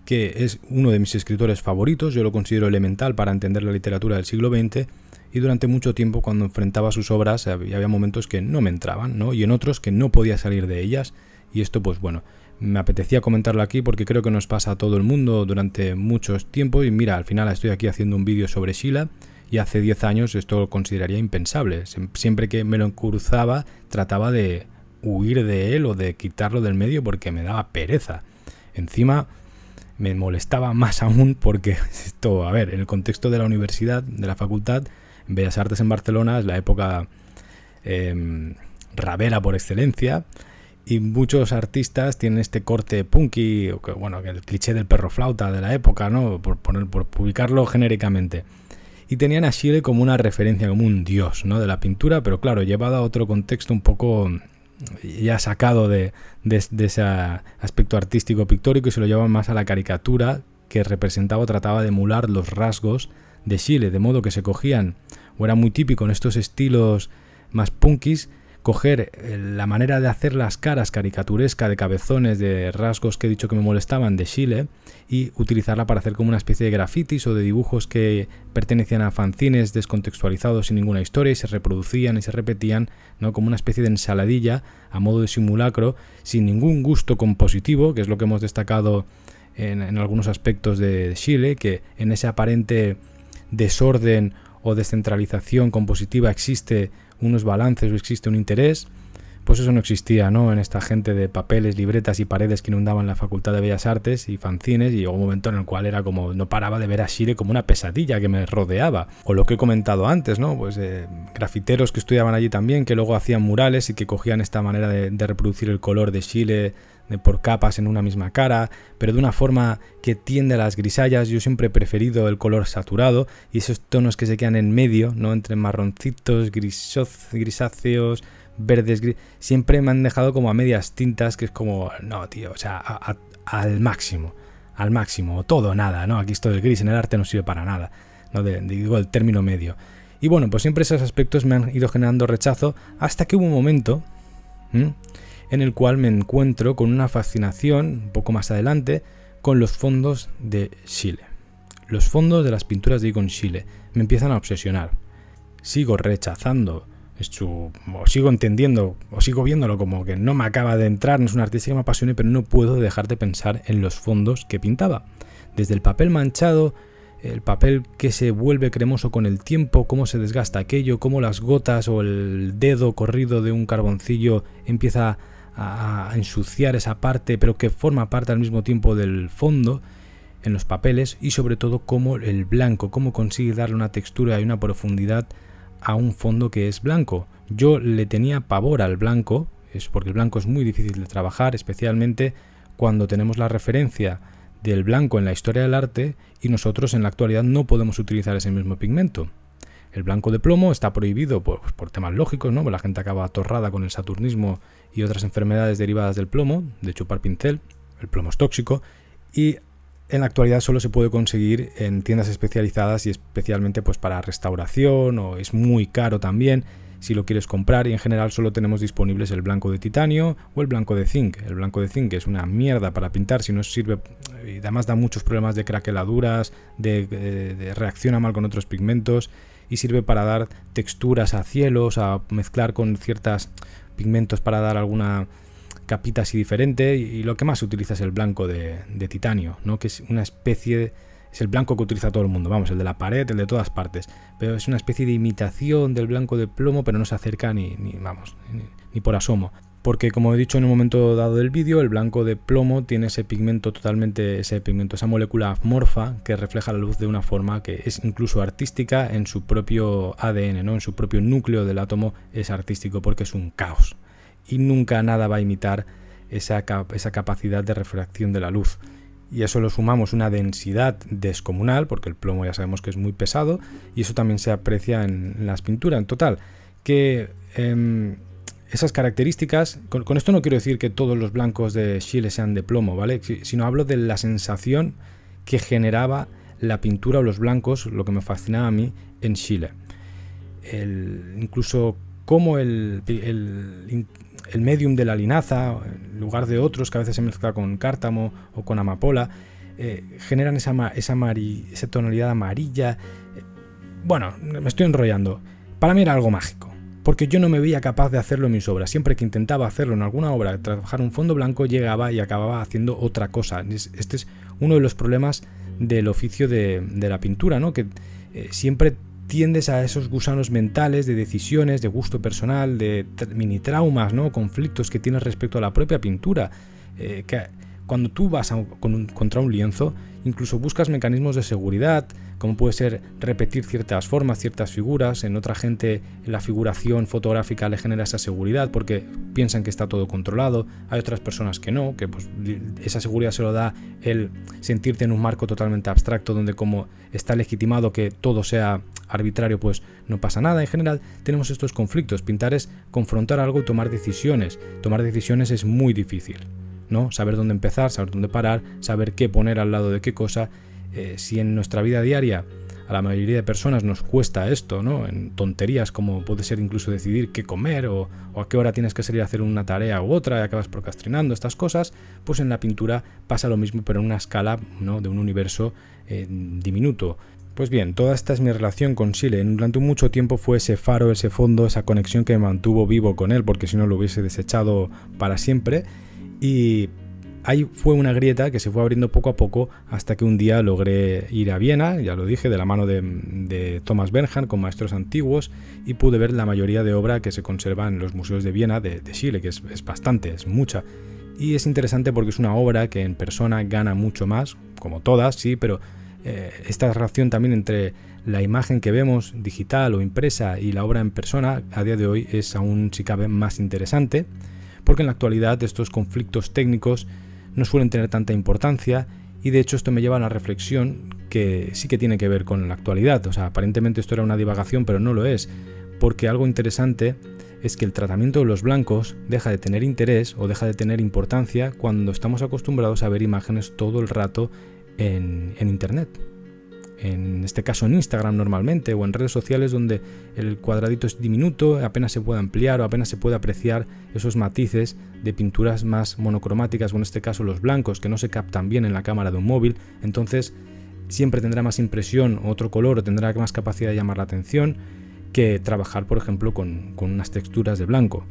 que es uno de mis escritores favoritos, yo lo considero elemental para entender la literatura del siglo XX, y durante mucho tiempo cuando enfrentaba sus obras había momentos que no me entraban, ¿no? Y en otros que no podía salir de ellas, y esto pues bueno, me apetecía comentarlo aquí porque creo que nos pasa a todo el mundo durante muchos tiempos, y mira, al final estoy aquí haciendo un vídeo sobre Schiele, y hace 10 años esto lo consideraría impensable. Siempre que me lo cruzaba trataba de huir de él o de quitarlo del medio porque me daba pereza. Encima me molestaba más aún porque esto, a ver, en el contexto de la universidad, de la facultad, Bellas Artes en Barcelona es la época rabera por excelencia, y muchos artistas tienen este corte punky, o que, bueno, el cliché del perro flauta de la época, ¿no? Por publicarlo genéricamente. Y tenían a Schiele como una referencia, como un dios, ¿no? De la pintura, pero claro, llevado a otro contexto un poco ya sacado de ese aspecto artístico pictórico, y se lo llevaban más a la caricatura que representaba o trataba de emular los rasgos de Schiele, de modo que se cogían, o era muy típico en estos estilos más punkis, coger la manera de hacer las caras caricaturesca de cabezones, de rasgos que he dicho que me molestaban de Schiele, y utilizarla para hacer como una especie de grafitis o de dibujos que pertenecían a fanzines descontextualizados sin ninguna historia y se reproducían y se repetían, ¿no? Como una especie de ensaladilla a modo de simulacro, sin ningún gusto compositivo, que es lo que hemos destacado en algunos aspectos de Schiele, que en ese aparente desorden o descentralización compositiva existe unos balances o existe un interés. Pues eso no existía, ¿no? En esta gente de papeles, libretas y paredes que inundaban la Facultad de Bellas Artes y fanzines, y llegó un momento en el cual era como, no paraba de ver a Schiele como una pesadilla que me rodeaba. O lo que he comentado antes, ¿no? Pues grafiteros que estudiaban allí también, que luego hacían murales y que cogían esta manera de reproducir el color de Schiele por capas en una misma cara, pero de una forma que tiende a las grisallas. Yo siempre he preferido el color saturado y esos tonos que se quedan en medio, ¿no? Entre marroncitos, grisáceos, verdes, siempre me han dejado como a medias tintas, que es como, no, tío, o sea, al máximo, o todo o nada, ¿no? Aquí esto del gris en el arte no sirve para nada, ¿no? Digo, el término medio. Y bueno, pues siempre esos aspectos me han ido generando rechazo, hasta que hubo un momento en el cual me encuentro con una fascinación, un poco más adelante, con los fondos de Schiele. Los fondos de las pinturas de Egon Schiele me empiezan a obsesionar. Sigo rechazando, o sigo entendiendo, o sigo viéndolo como que no me acaba de entrar, no es un artista que me apasione, pero no puedo dejar de pensar en los fondos que pintaba. Desde el papel manchado, el papel que se vuelve cremoso con el tiempo, cómo se desgasta aquello, cómo las gotas o el dedo corrido de un carboncillo empieza a ensuciar esa parte, pero que forma parte al mismo tiempo del fondo en los papeles, y sobre todo cómo el blanco, cómo consigue darle una textura y una profundidad a un fondo que es blanco. Yo le tenía pavor al blanco, es porque el blanco es muy difícil de trabajar, especialmente cuando tenemos la referencia del blanco en la historia del arte y nosotros en la actualidad no podemos utilizar ese mismo pigmento. El blanco de plomo está prohibido por temas lógicos, ¿no? La gente acaba atorrada con el saturnismo y otras enfermedades derivadas del plomo, de chupar pincel. El plomo es tóxico y en la actualidad solo se puede conseguir en tiendas especializadas y especialmente pues para restauración, o es muy caro también si lo quieres comprar, y en general solo tenemos disponibles el blanco de titanio o el blanco de zinc. El blanco de zinc es una mierda para pintar, si no sirve, y además da muchos problemas de craqueladuras, de reacciona mal con otros pigmentos, y sirve para dar texturas a cielos, a mezclar con ciertos pigmentos para dar alguna capita así diferente, y lo que más se utiliza es el blanco de titanio, ¿no? Que es una especie es el blanco que utiliza todo el mundo, vamos, el de la pared, el de todas partes, pero es una especie de imitación del blanco de plomo, pero no se acerca ni por asomo, porque como he dicho en un momento dado del vídeo, el blanco de plomo tiene ese pigmento esa molécula amorfa que refleja la luz de una forma que es incluso artística en su propio ADN, ¿no? En su propio núcleo del átomo es artístico porque es un caos y nunca nada va a imitar esa capacidad de refracción de la luz. Y eso lo sumamos una densidad descomunal, porque el plomo ya sabemos que es muy pesado, y eso también se aprecia en las pinturas. En total, que esas características, con esto no quiero decir que todos los blancos de Schiele sean de plomo, ¿vale? Sino hablo de la sensación que generaba la pintura o los blancos, lo que me fascinaba a mí en Schiele. Incluso cómo el medium de la linaza, en lugar de otros que a veces se mezcla con cártamo o con amapola, generan esa tonalidad amarilla. Bueno, me estoy enrollando. Para mí era algo mágico, porque yo no me veía capaz de hacerlo en mis obras. Siempre que intentaba hacerlo en alguna obra, trabajar un fondo blanco, llegaba y acababa haciendo otra cosa. Este es uno de los problemas del oficio de la pintura, ¿no? Que siempre tiendes a esos gusanos mentales de decisiones, de gusto personal, de mini traumas, ¿no? Conflictos que tienes respecto a la propia pintura. Que cuando tú vas contra un lienzo, incluso buscas mecanismos de seguridad, como puede ser repetir ciertas formas, ciertas figuras. En otra gente la figuración fotográfica le genera esa seguridad porque piensan que está todo controlado. Hay otras personas que no, que pues esa seguridad se lo da el sentirte en un marco totalmente abstracto donde como está legitimado que todo sea arbitrario, pues no pasa nada. En general tenemos estos conflictos. Pintar es confrontar algo y tomar decisiones. Tomar decisiones es muy difícil, ¿no? Saber dónde empezar, saber dónde parar, saber qué poner al lado de qué cosa. Si en nuestra vida diaria a la mayoría de personas nos cuesta esto, ¿no? En tonterías como puede ser incluso decidir qué comer o a qué hora tienes que salir a hacer una tarea u otra y acabas procrastinando estas cosas, pues en la pintura pasa lo mismo, pero en una escala, ¿no? De un universo diminuto. Pues bien, toda esta es mi relación con Schiele. Durante mucho tiempo fue ese faro, ese fondo, esa conexión que me mantuvo vivo con él, porque si no lo hubiese desechado para siempre. Y ahí fue una grieta que se fue abriendo poco a poco hasta que un día logré ir a Viena, ya lo dije, de la mano de Thomas Bernhard con maestros antiguos, y pude ver la mayoría de obra que se conserva en los museos de Viena de Schiele, que es bastante, es mucha. Y es interesante porque es una obra que en persona gana mucho más, como todas, sí, pero esta relación también entre la imagen que vemos digital o impresa y la obra en persona a día de hoy es aún, si cabe, más interesante, porque en la actualidad estos conflictos técnicos no suelen tener tanta importancia, y de hecho esto me lleva a la reflexión que sí que tiene que ver con la actualidad. O sea, aparentemente esto era una divagación, pero no lo es, porque algo interesante es que el tratamiento de los blancos deja de tener interés o deja de tener importancia cuando estamos acostumbrados a ver imágenes todo el rato en internet. En este caso en Instagram normalmente, o en redes sociales donde el cuadradito es diminuto, apenas se puede ampliar o apenas se puede apreciar esos matices de pinturas más monocromáticas, o en este caso los blancos que no se captan bien en la cámara de un móvil. Entonces siempre tendrá más impresión o otro color, o tendrá más capacidad de llamar la atención que trabajar, por ejemplo, con unas texturas de blanco.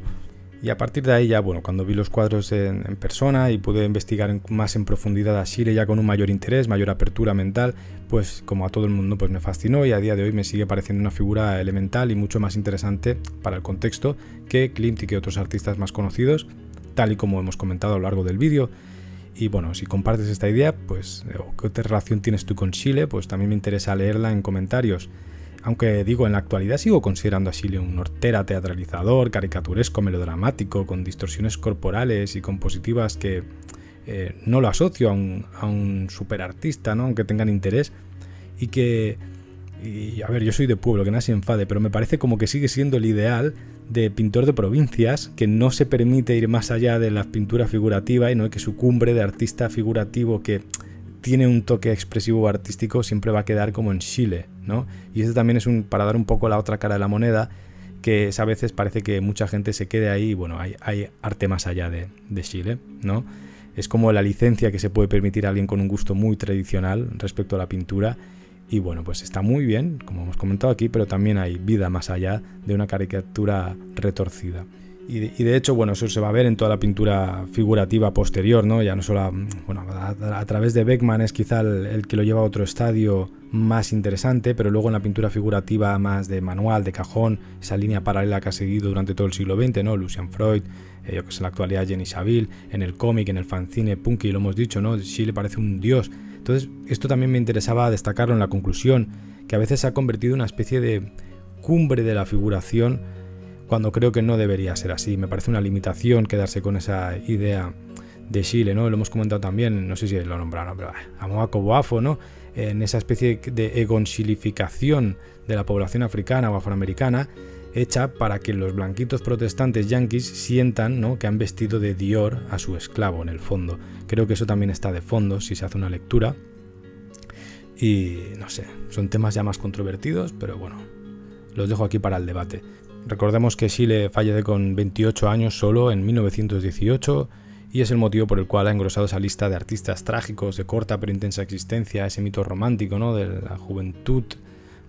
Y a partir de ahí ya, bueno, cuando vi los cuadros en persona y pude investigar más en profundidad a Schiele ya con un mayor interés, mayor apertura mental, pues como a todo el mundo pues me fascinó, y a día de hoy me sigue pareciendo una figura elemental y mucho más interesante para el contexto que Klimt y que otros artistas más conocidos, tal y como hemos comentado a lo largo del vídeo. Y bueno, si compartes esta idea, pues o qué relación tienes tú con Schiele, pues también me interesa leerla en comentarios. Aunque digo, en la actualidad sigo considerando a Schiele un hortera teatralizador, caricaturesco, melodramático, con distorsiones corporales y compositivas que no lo asocio a un superartista, ¿no? Aunque tengan interés. Y a ver, yo soy de pueblo, que nadie se enfade, pero me parece como que sigue siendo el ideal de pintor de provincias, que no se permite ir más allá de la pintura figurativa, y no que su cumbre de artista figurativo que tiene un toque expresivo artístico siempre va a quedar como en Chile, ¿no? Y esto también es para dar un poco la otra cara de la moneda, que a veces parece que mucha gente se quede ahí. Bueno, hay arte más allá de Chile, ¿no? Es como la licencia que se puede permitir a alguien con un gusto muy tradicional respecto a la pintura. Y bueno, pues está muy bien, como hemos comentado aquí, pero también hay vida más allá de una caricatura retorcida. Y de hecho, bueno, eso se va a ver en toda la pintura figurativa posterior, ¿no? Ya no solo, bueno, a través de Beckmann es quizá el que lo lleva a otro estadio más interesante, pero luego en la pintura figurativa más de manual, de cajón, esa línea paralela que ha seguido durante todo el siglo XX, ¿no? Lucian Freud, yo que sé, en la actualidad Jenny Saville, en el cómic, en el fanzine punky, lo hemos dicho, ¿no? Chile parece un dios. Entonces, esto también me interesaba destacarlo en la conclusión, que a veces se ha convertido en una especie de cumbre de la figuración, cuando creo que no debería ser así. Me parece una limitación quedarse con esa idea de Chile, ¿no? Lo hemos comentado también, no sé si lo nombraron, pero a Moaco Boafo, ¿no? En esa especie de egonchilificación de la población africana o afroamericana, hecha para que los blanquitos protestantes yanquis sientan, ¿no?, que han vestido de Dior a su esclavo, en el fondo. Creo que eso también está de fondo si se hace una lectura. Y no sé, son temas ya más controvertidos, pero bueno, los dejo aquí para el debate. Recordemos que Chile fallece con 28 años solo en 1918 y es el motivo por el cual ha engrosado esa lista de artistas trágicos de corta pero intensa existencia, ese mito romántico, ¿no?, de la juventud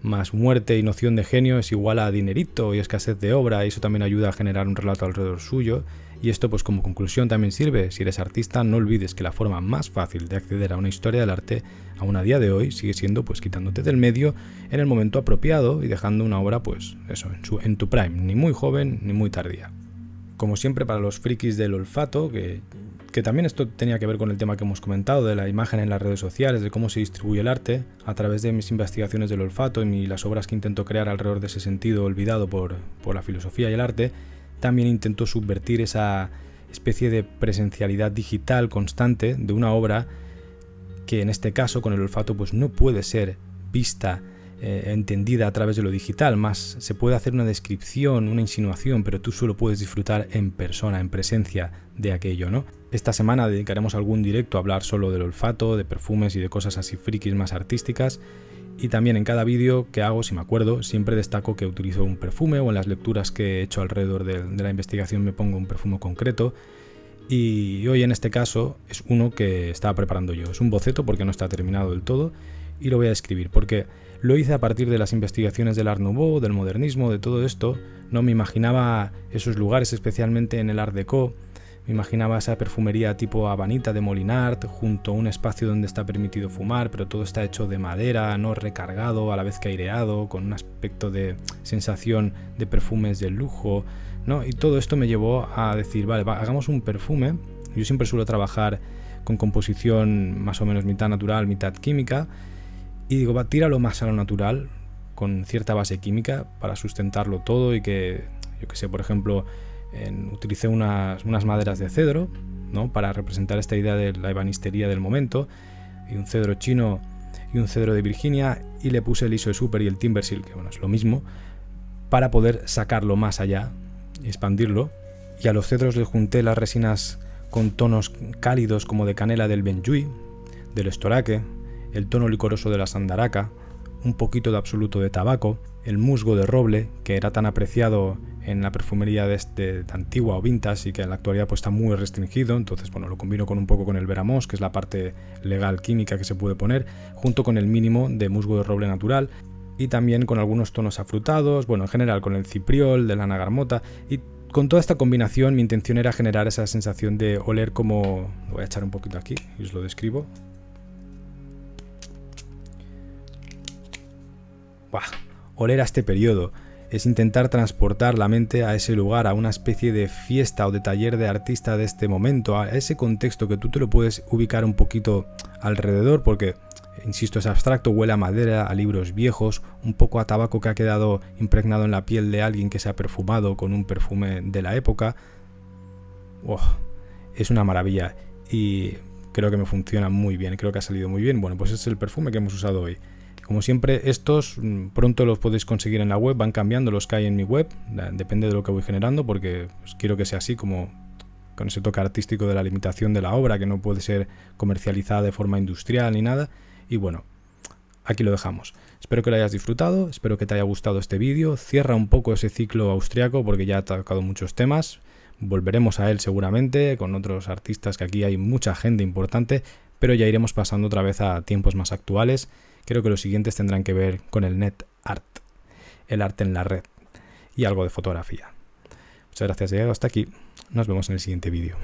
más muerte y noción de genio es igual a dinerito y escasez de obra, y eso también ayuda a generar un relato alrededor suyo. Y esto, pues como conclusión, también sirve: si eres artista, no olvides que la forma más fácil de acceder a una historia del arte aún a día de hoy sigue siendo pues quitándote del medio en el momento apropiado y dejando una obra, pues eso, en tu prime, ni muy joven ni muy tardía. Como siempre, para los frikis del olfato, que también esto tenía que ver con el tema que hemos comentado de la imagen en las redes sociales, de cómo se distribuye el arte, a través de mis investigaciones del olfato y las obras que intento crear alrededor de ese sentido olvidado por la filosofía y el arte, también intento subvertir esa especie de presencialidad digital constante de una obra que en este caso con el olfato pues no puede ser vista, entendida a través de lo digital, más se puede hacer una descripción, una insinuación, pero tú solo puedes disfrutar en persona, en presencia de aquello, ¿no? Esta semana dedicaremos algún directo a hablar solo del olfato, de perfumes y de cosas así frikis más artísticas, y también en cada vídeo que hago, si me acuerdo, siempre destaco que utilizo un perfume, o en las lecturas que he hecho alrededor de la investigación me pongo un perfume concreto. Y hoy en este caso es uno que estaba preparando yo, es un boceto porque no está terminado del todo, y lo voy a escribir porque lo hice a partir de las investigaciones del Art Nouveau, del modernismo, de todo esto. No me imaginaba esos lugares, especialmente en el Art Deco. Me imaginaba esa perfumería tipo Habanita de Molinart, junto a un espacio donde está permitido fumar, pero todo está hecho de madera, no recargado, a la vez que aireado, con un aspecto de sensación de perfumes de lujo, ¿no? Y todo esto me llevó a decir, vale, hagamos un perfume. Yo siempre suelo trabajar con composición más o menos mitad natural, mitad química, y digo, tíralo más a lo natural, con cierta base química, para sustentarlo todo, y que, yo que sé, por ejemplo, utilicé unas maderas de cedro, ¿no?, para representar esta idea de la ebanistería del momento, y un cedro chino y un cedro de Virginia, y le puse el ISO Super y el Timbersil, que bueno, es lo mismo, para poder sacarlo más allá y expandirlo. Y a los cedros les junté las resinas con tonos cálidos como de canela del Benjuí, del Estoraque, el tono licoroso de la Sandaraca, un poquito de absoluto de tabaco, el musgo de roble, que era tan apreciado en la perfumería de antigua o vintage y que en la actualidad pues está muy restringido. Entonces, bueno, lo combino con un poco con el veramos, que es la parte legal química que se puede poner, junto con el mínimo de musgo de roble natural, y también con algunos tonos afrutados, bueno, en general con el cipriol, de la nagarmota. Y con toda esta combinación mi intención era generar esa sensación de oler como... Lo voy a echar un poquito aquí y os lo describo. ¡Buah! Oler a este periodo es intentar transportar la mente a ese lugar, a una especie de fiesta o de taller de artista de este momento, a ese contexto que tú te lo puedes ubicar un poquito alrededor, porque, insisto, es abstracto, huele a madera, a libros viejos, un poco a tabaco que ha quedado impregnado en la piel de alguien que se ha perfumado con un perfume de la época. ¡Oh! Es una maravilla. Y creo que me funciona muy bien, creo que ha salido muy bien. Bueno, pues este es el perfume que hemos usado hoy. Como siempre, estos pronto los podéis conseguir en la web, van cambiando los que hay en mi web, depende de lo que voy generando, porque pues, quiero que sea así, como con ese toque artístico de la limitación de la obra, que no puede ser comercializada de forma industrial ni nada. Y bueno, aquí lo dejamos. Espero que lo hayas disfrutado, espero que te haya gustado este vídeo. Cierra un poco ese ciclo austriaco porque ya ha tocado muchos temas. Volveremos a él seguramente con otros artistas, que aquí hay mucha gente importante, pero ya iremos pasando otra vez a tiempos más actuales. Creo que los siguientes tendrán que ver con el net art, el arte en la red y algo de fotografía. Muchas gracias por haber llegado hasta aquí. Nos vemos en el siguiente vídeo.